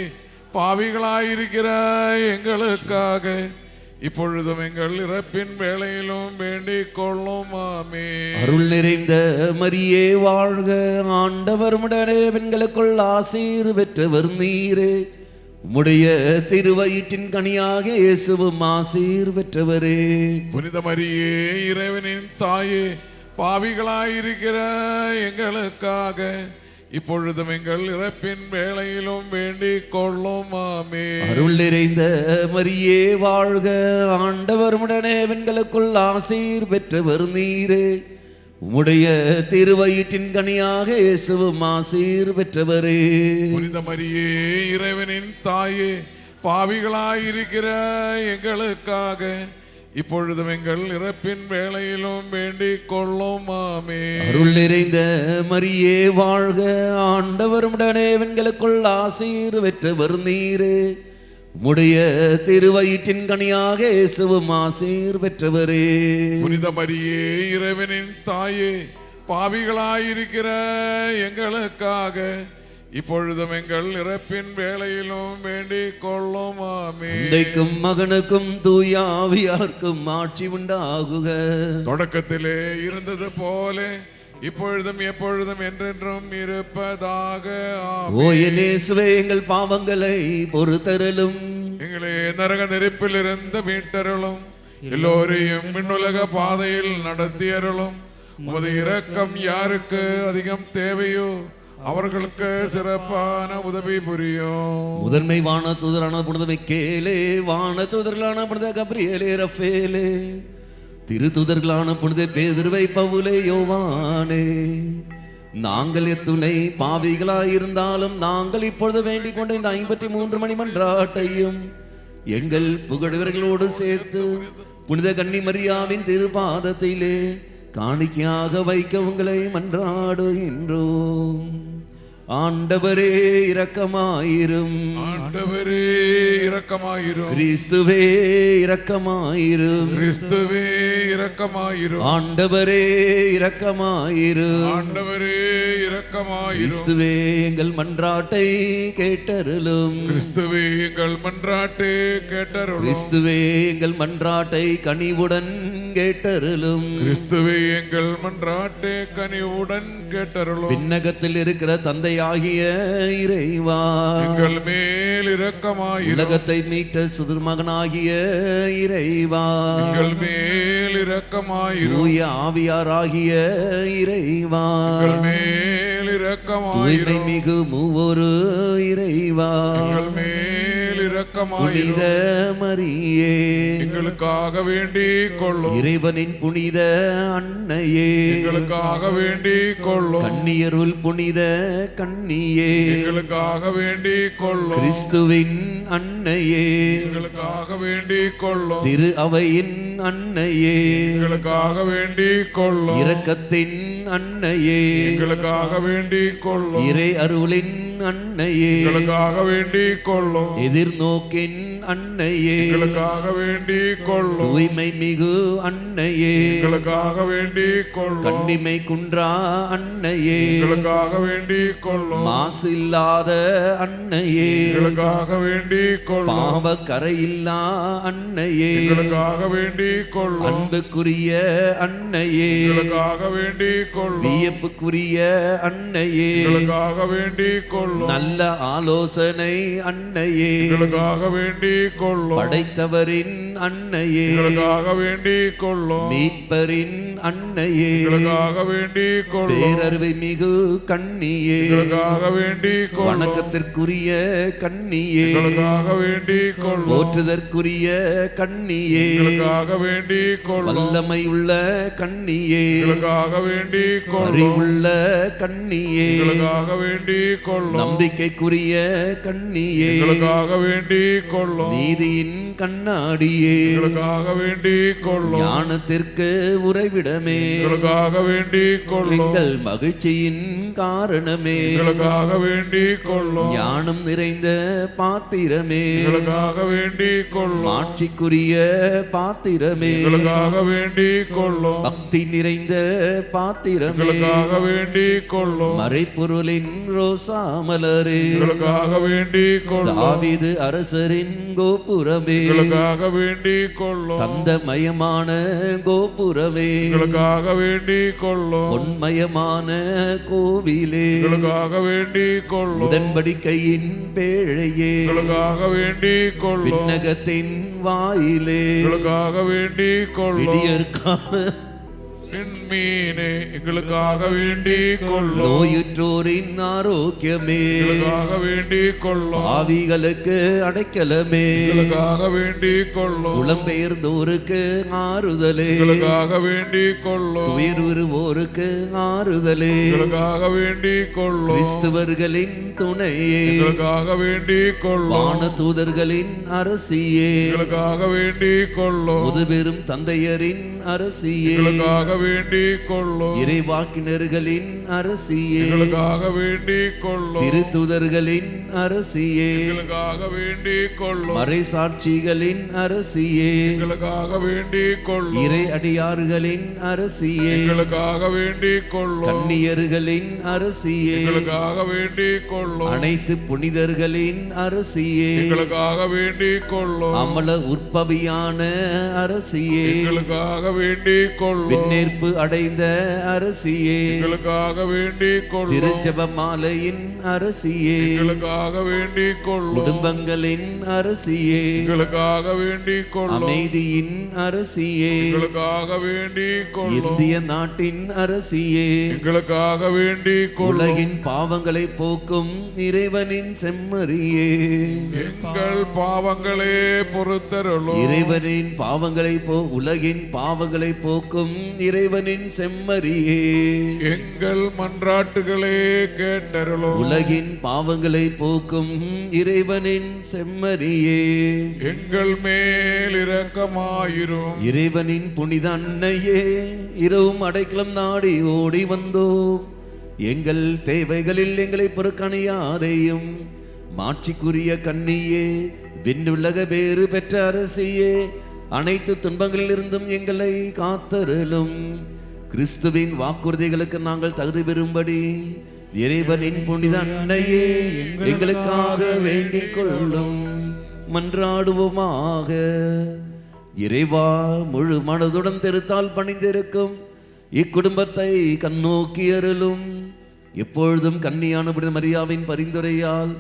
பாவிகளாயிருக்கிற எங்களுக்காக இப்பொழுதும் எங்கள் இறப்பின் வேளையிலும் வேண்டிக் கொள்ளும். ஆமென். அருள் நிறைந்த மரியே வாழ்க. ஆண்டவர் உடனே பெண்களுக்குள் ஆசீர் பெற்றவர் நீரே. உம்முடைய திருவயிற்றின் கனியாக இயேசுவும் ஆசீர் பெற்றவரே. புனித மரியே, இறைவனின் தாயே, பாவிகளாயிருக்கிற எங்களுக்காக இப்பொழுதும் எங்கள் இறப்பின் வேளையிலும் வேண்டிக் கொள்ளும். ஆமென். அருள் நிறைந்த மரியே வாழ்க. ஆண்டவர் உடனே பெண்களுக்குள் ஆசீர் பெற்றவர் நீரே. உம்முடைய திருவயிற்றின் கனியாக இயேசுவும் ஆசீர் பெற்றவரே. புனித மரியே, இறைவனின் தாயே, பாவிகளாயிருக்கிற எங்களுக்காக இப்பொழுதும் எங்கள் இறப்பின் வேளையிலும் வேண்டிக் கொள்ளும். ஆமென். அருள் நிறைந்த மரியே வாழ்க. ஆண்டவர் உடனே பெண்களுக்குள் ஆசீர் பெற்றவர் நீரே. உம்முடைய திருவயிற்றின் கனியாக இயேசுவும் ஆசீர் பெற்றவரே. புனித மரியே, இறைவனின் தாயே, பாவிகளாயிருக்கிற எங்களுக்காக இப்பொழுதும் எங்கள் இறப்பின் வேளையிலும் வேண்டிக் கொள்ளும். ஆமென். தந்தைக்கும் மகனுக்கும் தூய ஆவியார்க்கும் ஆட்சி உண்டாகுக. தொடக்கத்திலே இருந்தது போல இப்பொழுதும் எப்பொழுதும் என்றென்றும் இருப்பதாக. ஓ என் இயேசுவே, எங்கள் பாவங்களை பொறுத்தருளும். எங்களை நரக நெருப்பில் இருந்து மீட்டருளும். எல்லோரையும் விண்ணுலக பாதையில் நடத்தியருளும். உமது இரக்கம் யாருக்கு அதிகம் தேவையோ அவர்களுக்கு சிறப்பான உதவி புரியும். முதன்மை வானதூதரான புனித மிக்கேலே, வானதூதர்களான புனித கப்ரியேலே, ரஃபேலே, திருத்தூதர்களான புனித பேதுருவை, பவுலே, யோவானே, நாங்கள் எத்துணை பாவிகளாயிருந்தாலும் நாங்கள் இப்பொழுது வேண்டிக் கொண்ட இந்த 53 மணி மன்றாட்டையும் எங்கள் புகழ்வர்களோடு சேர்த்து புனித கன்னி மரியாவின் திருப்பாதத்திலே காணிக்கையாக வைக்க உங்களை மன்றாடுகின்றோம். ஆண்டவரே இரக்கமாயிரும். ஆண்டவரே இரக்கமாயிரும். கிறிஸ்துவே இரக்கமாயிரும். கிறிஸ்துவே இரக்கமாயிரும். ஆண்டவரே இரக்கமாயிரும். ஆண்டவரே இரக்கமாயிரும். கிறிஸ்துவே எங்கள் மன்றாட்டை கேட்டருளும். கிறிஸ்துவே எங்கள் மன்றாட்டை கேட்டருளும். கிறிஸ்துவே எங்கள் மன்றாட்டை கனிவுடன் கேட்டருளும். கிறிஸ்துவே எங்கள் மன்றாட்டை கனிவுடன் கேட்டருளும். விண்ணகத்தில் இருக்கிற தந்தையாகிய இறைவா, எங்கள் மேல் இரக்கமாயிரும். உலகத்தை மீட்ட சுதுர்மகனாகிய இறைவா, எங்கள் மேல் இரக்கமாயிரும். தூய ஆவியாராகிய இறைவா, எங்கள் மேல் தூய்மை இரக்கமாயிரும். மிகு மூவொரு இறைவா, எங்கள் மேல் இரக்கமாயிரும். புனித மரியே, எங்களுக்காக வேண்டிக் கொள்ளும். இறைவனின் புனித அன்னையே, எங்களுக்காக வேண்டிக் கொள்ளும். கன்னியருள் புனித கன்னியே, எங்களுக்காக வேண்டிக் கொள்ளும். கிறிஸ்துவின் அன்னையே, எங்களுக்காக வேண்டிக் கொள்ளும். திரு அவையின் அன்னையே, எங்களுக்காக வேண்டிக் கொள்ளும். இரக்கத்தின் அன்னையே, எங்களுக்காக வேண்டிக் கொள்ளும். இறை அருளின் அன்னையே, எங்களுக்காக வேண்டிக் கொள்ளும். எதிர்நோக்கின் அன்னையே, எங்களுக்காக வேண்டிக் கொள்ளும். தூய்மை மிகு அன்னையே, எங்களுக்காக வேண்டிக் கொள்ளும். கண்ணிமை குன்றா அன்னையே, எங்களுக்காக வேண்டிக் கொள்ளும். மாசில்லாத அன்னையே, எங்களுக்காக வேண்டிக் கொள்ளும். பாவ கரையில்லா அன்னையே, எங்களுக்காக வேண்டிக் கொள்ளும். அன்புக்குரிய அன்னையே, எங்களுக்காக வேண்டிக் கொள்ளும். வியப்புக்குரிய அன்னையே, எங்களுக்காக வேண்டிக் கொள்ளும். நல்ல ஆலோசனை அன்னையே, எங்களுக்காக வேண்டிக் கொள்ளும். படைத்தவரின் அன்னையே, எங்களுக்காக வேண்டிக் கொள்ளும். மீட்பரின் அன்னையே, எங்களுக்காக வேண்டிக் கொள்ளும். பேரறிவை மிகு கன்னியே, எங்களுக்காக வேண்டிக் கொள்ளும். வணக்கத்திற்குரிய கன்னியே, எங்களுக்காக வேண்டிக் கொள்ளும். போற்றுதற்குரிய கன்னியே, எங்களுக்காக வேண்டிக் கொள்ளும். வல்லமை உள்ள கன்னியே, எங்களுக்காக வேண்டிக் கொள்ளும். அறிவுள்ள கன்னியே, எங்களுக்காக வேண்டிக் கொள்ளும். நம்பிக்கைக்குரிய கன்னியே, எங்களுக்காக வேண்டிக் கொள்ளும். நீதியின் கண்ணாடியே, எங்களுக்காக வேண்டிக் கொள்ளும். ஞானத்திற்கு உறைவிடமே, எங்களுக்காக வேண்டிக் கொள்ளும். எங்கள் மகிழ்ச்சியின் காரணமே, எங்களுக்காக வேண்டிக் கொள்ளும். ஞானம் நிறைந்த பாத்திரமே, எங்களுக்காக வேண்டிக் கொள்ளும். ஆட்சிக்குரிய பாத்திரமே, எங்களுக்காக வேண்டிக் கொள்ளும். பக்தி நிறைந்த பாத்திரமே, எங்களுக்காக வேண்டிக் கொள்ளும். மறைப்பொருளின் ரோசா மலரே, எங்களுக்காக வேண்டிக் கொள்ளும். தாவீது அரசரின் கோபுரமே, எங்களுக்காக வேண்டிக் கொள்ளும். தந்தமயமான கோபுரமே, எங்களுக்காக வேண்டிக் கொள்ளும். பொன்மயமான கோவிலே, எங்களுக்காக வேண்டிக் கொள்ளும். உடன்படிக்கையின் பேழையே, எங்களுக்காக வேண்டிக் கொள்ளும். விண்ணகத்தின் வாயிலே, எங்களுக்காக வேண்டிக் கொள்ளும். விடியற்கான மீனே எங்களுக்காக வேண்டிக் கொள்ளும். நோயுற்றோரின் ஆரோக்கியமே, எங்களுக்காக வேண்டிக் கொள்ளும். பாவிகளுக்கு அடைக்கலமே, எங்களுக்காக வேண்டிக் கொள்ளும். புலம்பெயர்ந்தோருக்கு ஆறுதலே, எங்களுக்காக வேண்டிக் கொள்ளும். துயருவோருக்கு ஆறுதலே, எங்களுக்காக வேண்டிக் கொள்ளும். கிறிஸ்துவர்களின் துணையே, எங்களுக்காக வேண்டிக் கொள்ளும். வான தூதர்களின் அரசியே, எங்களுக்காக வேண்டிக் கொள்ளும். முதுபெரும் தந்தையரின் அரசியே, எங்களுக்காக வேண்டிக் கொள்ளும். இறைவாக்கினர்களின் அரசியே, எங்களுக்காக வேண்டிக் கொள்ளும். திருத்துதர்களின் அரசியே, எங்களுக்காக வேண்டிக் கொள்ளும். மறைசாட்சிகளின் அரசியே, எங்களுக்காக வேண்டிக் கொள்ளும். இறை அடியார்களின் அரசியே, எங்களுக்காக வேண்டிக் கொள்ளும். கன்னியர்களின் அரசியே, எங்களுக்காக வேண்டிக் கொள்ளும். அனைத்து புனிதர்களின் அரசியே, எங்களுக்காக வேண்டிக் கொள்ளும். அமல உற்பவியான அரசியே, எங்களுக்காக வேண்டிக் கொள்ளும். விண்ணேற்பு அடைந்த அரசியே, எங்களுக்காக வேண்டிக் கொள்ளும். திருச்செப மாலையின் அரசியே, எங்களுக்காக வேண்டிக் கொள்ளும். குடும்பங்களின் அரசியே, எங்களுக்காக வேண்டிக் கொள்ளும். அமைதியின் அரசியே, எங்களுக்காக வேண்டிக் கொள்ளும். இந்திய நாட்டின் அரசியே, எங்களுக்காக வேண்டிக் கொள்ளும். உலகின் பாவங்களை போக்கும் இறைவனின் செம்மறியே, எங்கள் பாவங்களே பொறுத்தருளும். இறைவனின் பாவங்களை உலகின் பாவங்களை போக்கும் இறைவனின் செம்மறியே, எங்கள் மன்றாட்டுகளே கேட்டருளும். உலகின் பாவங்களை போக்கும் இறைவனின் செம்மறியே, எங்கள் மேல் இரக்கமாயிரும். இறைவனின் புனித அன்னையே, இரவும் அடைக்கலம் நாடி ஓடி வந்தோம். எங்கள் தேவைகளில் எங்களை பொறுக்கணியாதையும். மாட்சிக்குரிய கன்னியே, விண்ணுலக வேறு பெற்ற அரசியே, அனைத்து துன்பங்களிலிருந்தும் எங்களை காத்தருளும். கிறிஸ்துவின் வாக்குறுதிகளுக்கு நாங்கள் தகுதி பெறும்படி இறைவனின் புனித அன்னையே, எங்களுக்காக வேண்டிக் கொள்ளும். மன்றாடுவோமாக. இறைவா, முழு மனதுடன் திருத்தால் பணிந்திருக்கும் இக்குடும்பத்தை கண்ணோக்கி அருளும். எப்பொழுதும் கன்னியான புனித மரியாவின் பரிந்துரையால்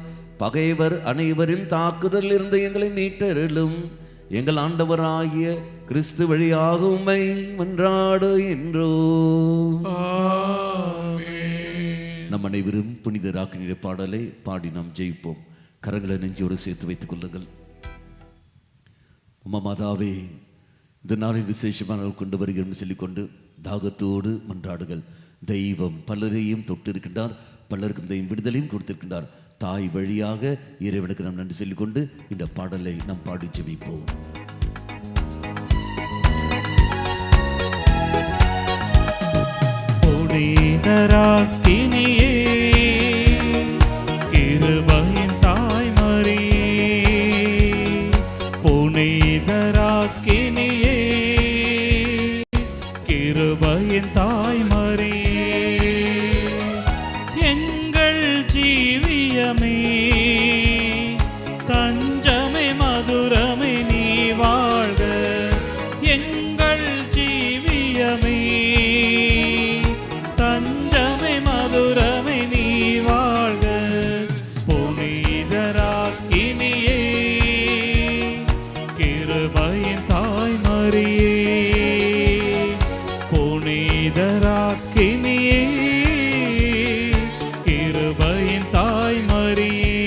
பகைவர் அனைவரின் தாக்குதலில் இருந்து எங்களை மீட்டருளும். எங்கள் ஆண்டவராகிய கிறிஸ்து வழியாக உம்மை மன்றாடுகின்றோம். நம் அனைவரும் புனித ராக்கினிய பாடலை பாடி நாம் ஜெயிப்போம். கரங்களை நெஞ்சோடு சேர்த்து வைத்துக் கொள்ளுங்கள். உம்மா மாதாவே, இந்த நாளின் விசேஷமான கொண்டு வருகிறோம் சொல்லிக்கொண்டு தாகத்தோடு மன்றாடுகள். தெய்வம் பலரையும் தொட்டிருக்கின்றார், பலருக்கும் தெய்வம் விடுதலையும் கொடுத்திருக்கின்றார். தாய் வழியாக இறைவனுக்கு நாம் நன்றி சொல்லிக்கொண்டு இந்த பாடலை நாம் பாடி ஜெபிப்போம். புனிதராக்கினியே, கிருபையின் தாய் மரியே, புனிதராக்கினியே, கிருபையின் தாய் மரியே, எங்கள் ஜீவியமே, தஞ்சமே மதுரமே நீ வாழ்க. எங்கள் ஜீவியமே, தஞ்சமே மதுரமே நீ வாழ்க. புனிதராக்கினியே, கிருபையின் தாய் மரியே, புனிதராக்கினியே, கிருபையின் தாய் மரியே.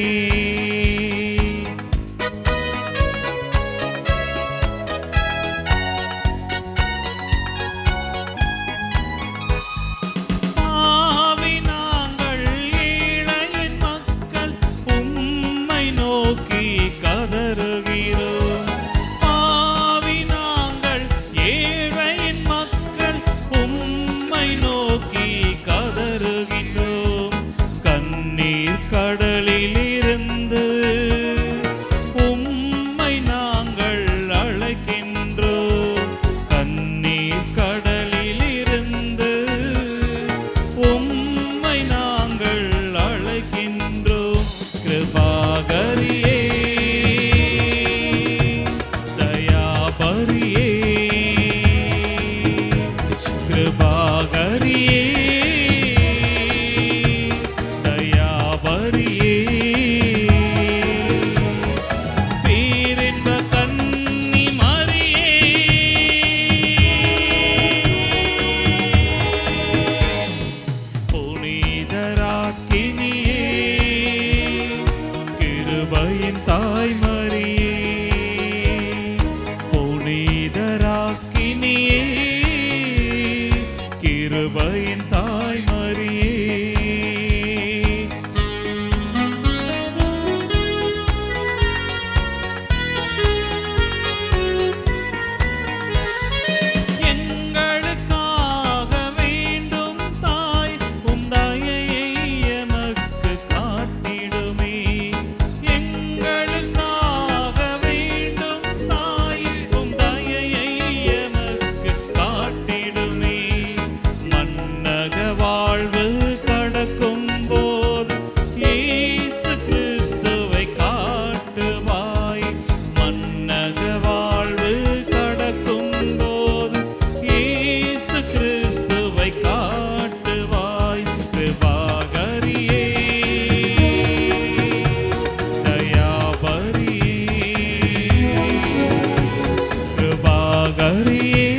கிருபாகரியே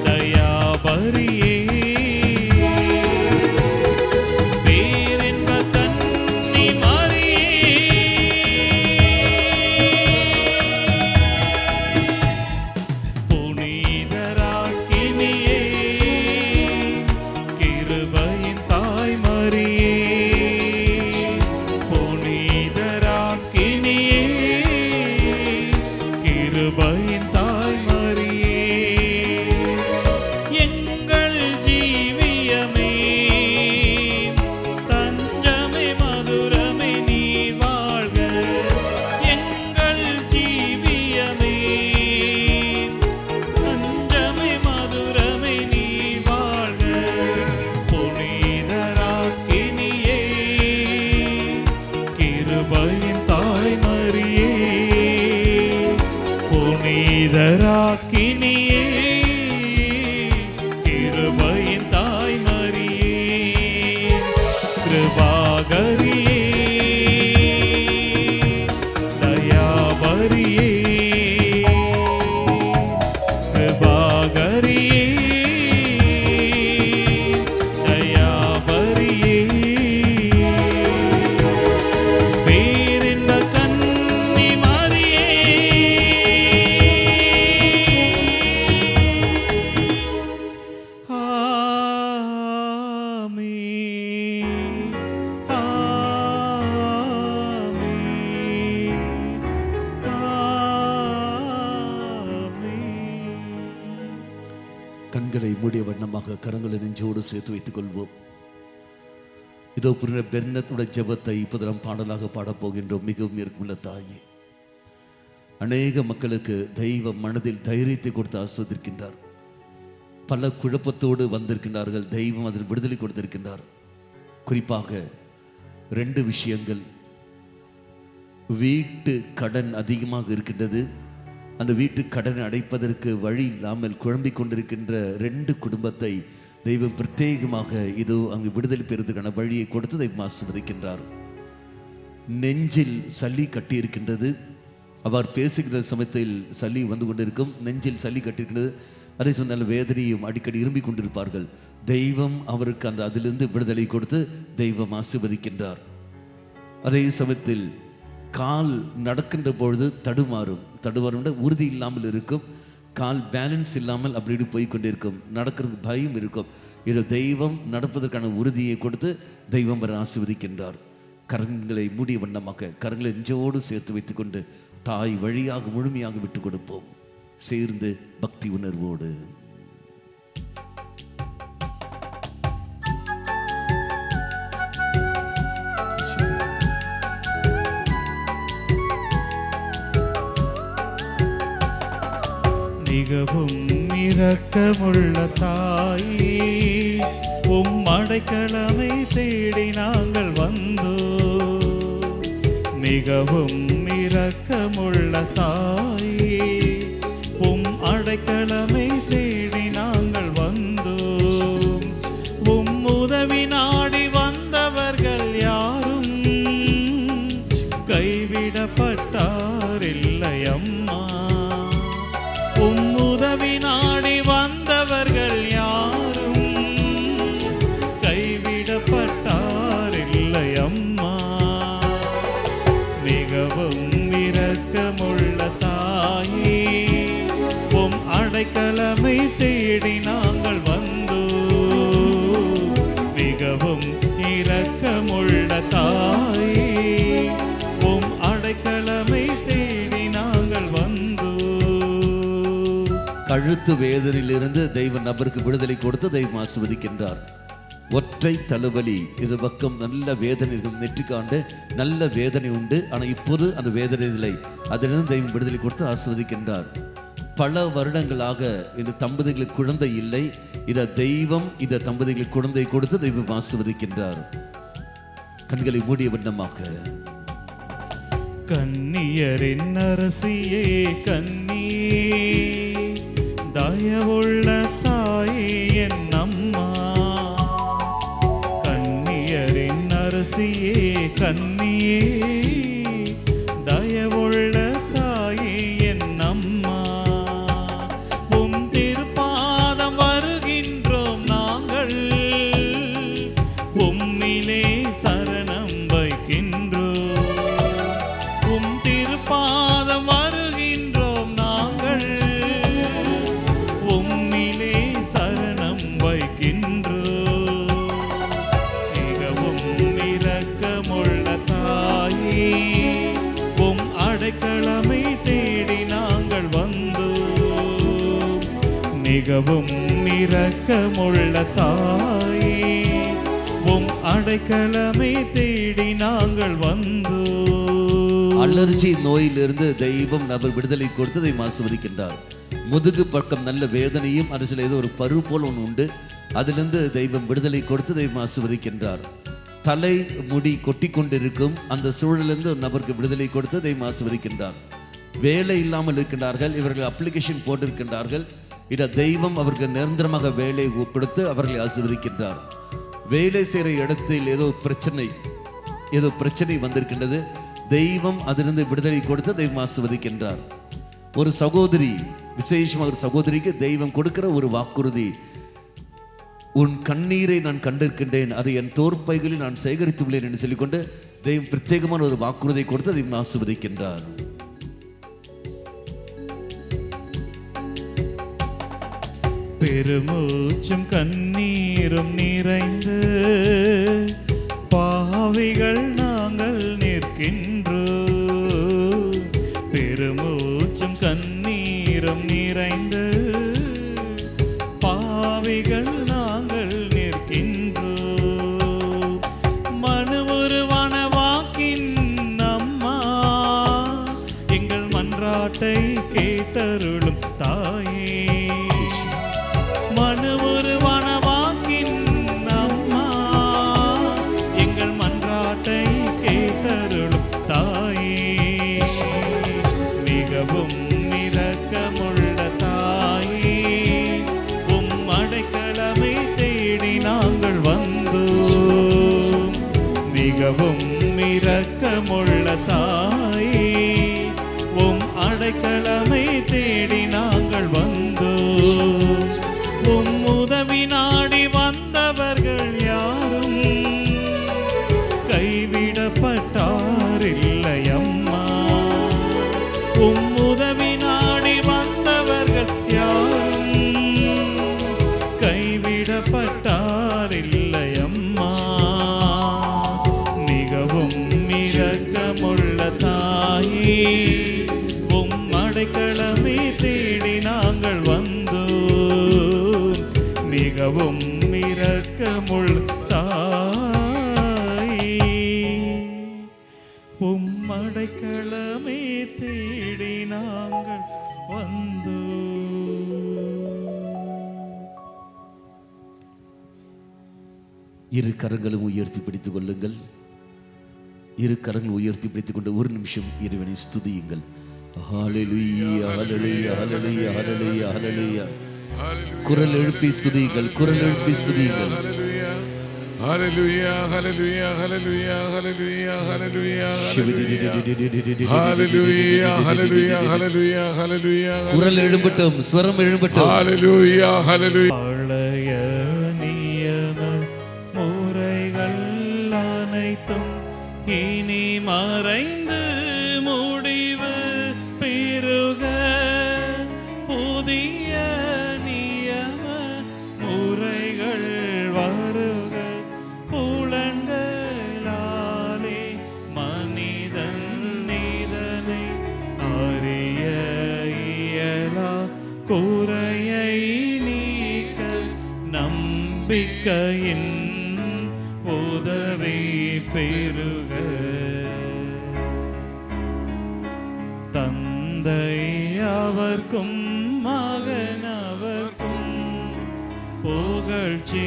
தயாபரியே பேரின்ப கன்னி மரியே புனிதராக்கினியே கிருபையின் தாய் மரியே புனிதராக்கினியே கிருபையின் தாய் மரியே எங்கள் ஜீவியமே தஞ்சமே மதுரமே நீ வாழ்க எங்கள் ஜீவியமே தஞ்சமே மதுரமே நீ வாழ்க புனிதராக்கினியே கிருபையின் தாய் மரியே புனிதராக்கினியே கிருபையின் தாய் மரியே கிருபாகரியே தயாபரியே கிருபாகரியே தயாபரியே பேரின்ப கன்னி மரியே ஆமென் ஆமென். கண்களை மூடிய வண்ணமாக கரங்களை நெஞ்சோடு சேர்த்து வைத்துக் கொள்வோம். இதோ புனித பெர்னத்துடைய ஜெபத்தை இப்போது நாம் பாடலாக பாடப்போகின்றோம். மிகவும் இருக்குள்ள தாயே, அநேக மக்களுக்கு தெய்வம் மனதில் தைரியத்தை கொடுத்து ஆஸ்வதிக்கின்றார். பல குழப்பத்தோடு வந்திருக்கின்றார்கள். தெய்வம் அதில் விடுதலை கொடுத்திருக்கின்றார். குறிப்பாக 2 விஷயங்கள். வீட்டு கடன் அதிகமாக இருக்கின்றது. அந்த வீட்டு கடனை அடைப்பதற்கு வழி இல்லாமல் குழம்பிக் கொண்டிருக்கின்ற 2 குடும்பத்தை தெய்வம் பிரத்யேகமாக இதோ அங்கு விடுதலை பெறுவதற்கான வழியை கொடுத்து தெய்வம் ஆசீர்வதிக்கின்றார். நெஞ்சில் சளி கட்டியிருக்கின்றது. அவர் பேசுகிற சமயத்தில் சளி வந்து கொண்டிருக்கும். நெஞ்சில் சளி கட்டியிருக்கின்றது. அதே சொன்னால் வேதனையும் அடிக்கடி இரும்பிக் கொண்டிருப்பார்கள். தெய்வம் அவருக்கு அதிலிருந்து விடுதலை கொடுத்து தெய்வம் ஆசீர்வதிக்கின்றார். அதே சமயத்தில் கால் நடக்கின்ற பொழுது தடுமாறும் உறுதி இல்லாமல் இருக்கும். கால் பேலன்ஸ் இல்லாமல் அப்படி போய் கொண்டிருக்கும். நடக்கிறதுக்கு பயம் இருக்கும். இது தெய்வம் நடப்பதற்கான உறுதியை கொடுத்து தெய்வம் வர ஆசீர்வதிக்கின்றார். கரங்களை மூடிய வண்ணமாக கரங்களை நெஞ்சோடு சேர்த்து வைத்துக்கொண்டு தாய் வழியாக முழுமையாக விட்டு கொடுப்போம். சேர்ந்து பக்தி உணர்வோடு மிகவும் இரக்கமுள்ள தாயே, உம் அடைக்கலமை தேடி நாங்கள் வந்தோம். மிகவும் இரக்கமுள்ள தாயே, உம் அடைக்கலமை தேடி நாங்கள் வந்தோம். உம் உதவி நாடி வந்தவர்கள் யாரும் கைவிடப்பட்டாரில்லை அம்மா. உம் உதவி நாடி வந்தவர்கள் யாரும் கைவிடப்பட்டாரில்லை அம்மா. மிகவும் இரக்கமுள்ள தாயே, உம் அடைக்கலமை தேடி நாங்கள் வந்தோம். மிகவும் இரக்கமுள்ள தாயே, உம் அடைக்கலமை தேடி நாங்கள் வந்தோம். கழுத்து வேதனையிலிருந்து தெய்வ நபருக்கு விடுதலை கொடுத்து தெய்வம் ஆசீர்வதிக்கின்றார். ஒற்றை தலைவலி, இது பக்கம் நல்ல வேதனை இருக்கும். நெற்றிக்காண்டு நல்ல வேதனை உண்டு. ஆனால் இப்போது அந்த வேதனை இல்லை. அதிலிருந்து தெய்வம் விடுதலை கொடுத்து ஆசீர்வதிக்கின்றார். பல வருடங்களாக இந்த தம்பதிகளுக்கு குழந்தை இல்லை. இதை தெய்வம் இந்த தம்பதிகளுக்கு குழந்தை கொடுத்து தெய்வம் ஆசீர்வதிக்கின்றார். கண்களை மூடிய வண்ணமாக கன்னியரின் அரசியே கன்னியே, தயவுள்ள தாயே என் அம்மா. கன்னியரின் அரசியே கன்னியே, தயவுள்ள தாயே என் அம்மா. மிகவும் இரக்கமுள்ள தாயே, உம் அடைக்கலமே தேடி நாங்கள் வந்தோம். அலர்ஜி நோயிலிருந்து தெய்வம் நபர் விடுதலை கொடுத்து தெய்வம் ஆசீர்வதிக்கின்றார். முதுகு பக்கம் நல்ல வேதனையும் அது சில ஏதோ ஒரு பரு போல் ஒன்று உண்டு, அதிலிருந்து தெய்வம் விடுதலை கொடுத்து தெய்வம் ஆசீர்வதிக்கின்றார். தலை முடி கொட்டி கொண்டிருக்கும் அந்த சூழலிருந்து ஒரு நபருக்கு விடுதலை கொடுத்து தெய்வம் ஆசீர்வதிக்கின்றார். வேலை இல்லாமல் இருக்கின்றார்கள், இவர்கள் அப்ளிகேஷன் போட்டிருக்கின்றார்கள். இதை தெய்வம் அவருக்கு நிரந்தரமாக வேலை கொடுத்து அவர்களை ஆசீர்வதிக்கின்றார். வேலை செய்கிற இடத்தில் ஏதோ பிரச்சனை வந்திருக்கின்றது, தெய்வம் அதிலிருந்து விடுதலை கொடுத்து தெய்வம் ஆசீர்வதிக்கின்றார். ஒரு சகோதரி, விசேஷமாக ஒரு சகோதரிக்கு தெய்வம் கொடுக்கிற ஒரு வாக்குறுதி, உன் கண்ணீரை நான் கண்டிருக்கின்றேன், அதை என் தோற்பைகளில் நான் சேகரித்துள்ளேன் என்று சொல்லிக்கொண்டு தெய்வம் பிரத்யேகமான ஒரு வாக்குறுதியை கொடுத்து தெய்வம் ஆசீர்வதிக்கின்றார். பெருமூச்சும் கண்ணீரும் நிறைந்து பாவிகள் நாங்கள் நிற்கின்றோம். பெருமூச்சும் கண்ணீரும் நிறைந்து பாவிகள் நாங்கள் நிற்கின்றோம். மனு உருவான வாக்கின் அம்மா, எங்கள் மன்றாட்டை கேட்டருளும் தாயே. மனு உருவான வாக்கின் அம்மா, எங்கள் மன்றாட்டை கேட்டருளும் தாயே. மிகவும் இரக்கமுள்ள தாயே, உம் அடைக்கலமே தேடி நாங்கள் வந்தோம். மிகவும் இரக்கமுள்ள தாயே, உம் அடைக்கலமே தேடி நாங்கள் வந்தோம். உம் உதவி நாடி வந்தவர்கள் யாரும் கைவிடப்பட்டாரில்லை அம்மா. உம் உதவி நாடி வந்தவர்கள் யாரும் கைவிடப்பட்டாரில்லை அம்மா. மிகவும் இரக்கமுள்ள தாயே, உம் அடைக்கலமே தேடி நாங்கள் வந்தோம். மிகவும் இரக்கமுள்ள தாயே, உம் அடைக்கலமே தேடி நாங்கள் வந்தோம். இரு கரங்களும் உயர்த்தி பிடித்துக் கொள்ளுங்கள். இரு கரங்கள் உயர்த்தி பிடித்துக் கொண்டு ஒரு நிமிஷம் இறைவனை ஸ்துதியுங்கள். ஹல்லேலூயா, ஹல்லேலூயா, ஹல்லேலூயா, ஹல்லேலூயா, ஹல்லேலூயா. குரல் எழுப்பி ஸ்துதியுங்கள், குரல் எழுப்பி ஸ்துதியுங்கள். ஹல்லேலூயா, ஹல்லேலூயா, ஹல்லேலூயா, ஹல்லேலூயா, ஹல்லேலூயா, ஹல்லேலூயா, ஹல்லேலூயா, ஹல்லேலூயா, ஹல்லேலூயா, ஹல்லேலூயா. குரல் எழும்பட்டும், ஸ்வரம் எழும்பட்டும். ஹல்லேலூயா, ஹல்லேலூயா. பழைய நியம முறைகள் அனைத்தும் இனி மறைந்து முடிவு பெறுக. புதிய நியம முறைகள் வருக. புலன்களாலே மனிதன் இதனை அறிய இயலா. குறையை நீக்க நம்பிக்கையின் உதவி பெறுக. தந்தை அவர்க்கும் மகன் அவர்க்கும் புகழ்ச்சியோடு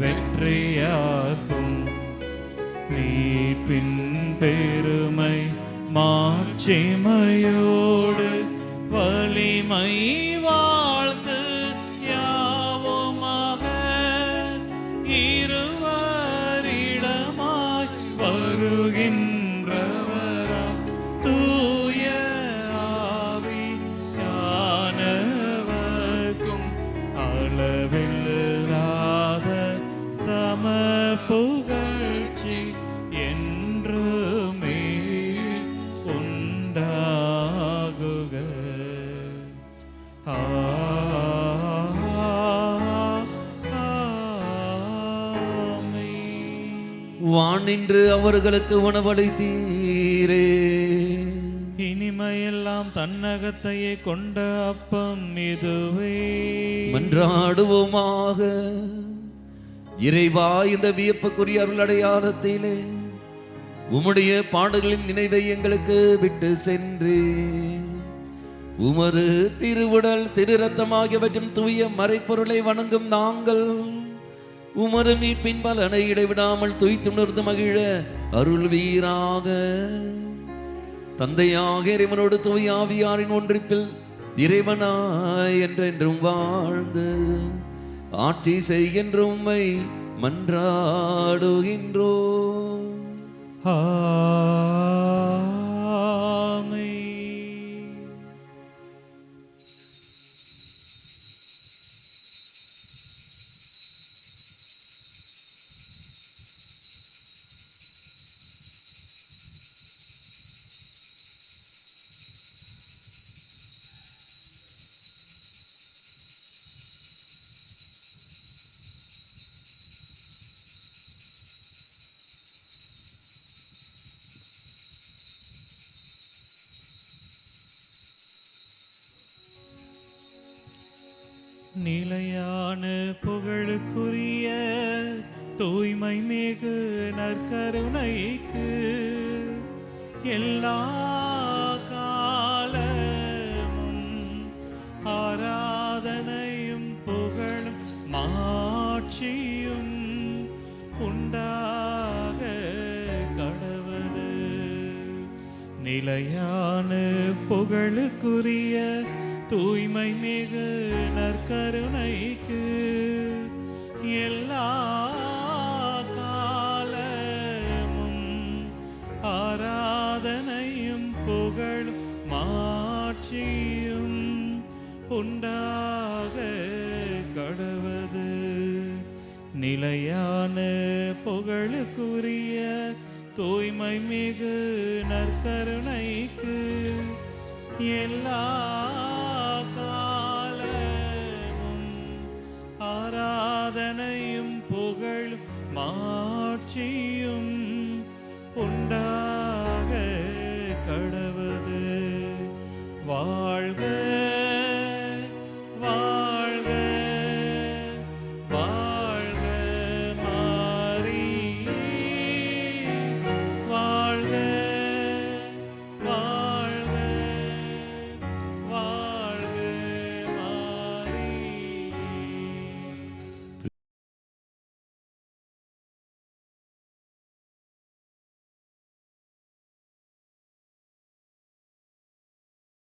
வெற்றியாக்கும். மீட்பின் பெருமை மாட்சிமையோடு வலிமை வாழ்த்து யாவுமாக இருவரிடமாய் வருகின்றவராம் தூய ஆவியானவர்க்கும் அளவில்லாத சம புகழ்ச்சி என்றுமே உண்டாகுக. வானின்று அவர்களுக்கு உணவளித்தீரே. இனிமையெல்லாம் தன்னகத்தையே கொண்ட அப்பம் இதுவே. மன்றாடுவோமாக. இறைவா, இந்த வியப்புக்குரிய அருள் அடையாளத்திலே உம்முடைய பாடுகளின் நினைவை எங்களுக்கு விட்டு சென்று உமது திருவுடல் திரு ரத்தம் ஆகியவற்றின் தூய மறைப்பொருளை வணங்கும் நாங்கள் உமது மீட்பின் பலனை இடைவிடாமல் துய்த்துணர்ந்து மகிழ அருள் வீராக. தந்தையாக இறைவனோடு தூய ஆவியாரின் ஒன்றிப்பில் இறைவனாய் என்றென்றும் வாழ்ந்து ஆட்சி செய்கின்ற உம்மை மன்றாடுகின்றோம். ஆமென். நிலையான புகழுக்குரிய தூய்மை மிகு நற்கருணைக்கு எல்லா காலமும் ஆராதனையும் புகழும் மாட்சியும் உண்டாக கடவது. நிலையான புகழுக்குரிய தூய்மை மிகு நற்கருணைக்கு எல்லா காலமும் ஆராதனையும் புகழும் மாட்சியும் உண்டாக கடவது. நிலையான புகழுக்குரிய தூய்மை மிகு நற்கருணைக்கு எல்லா காலமும் ஆராதனையும் புகழும் மாட்சியும் உண்டாக கடவது.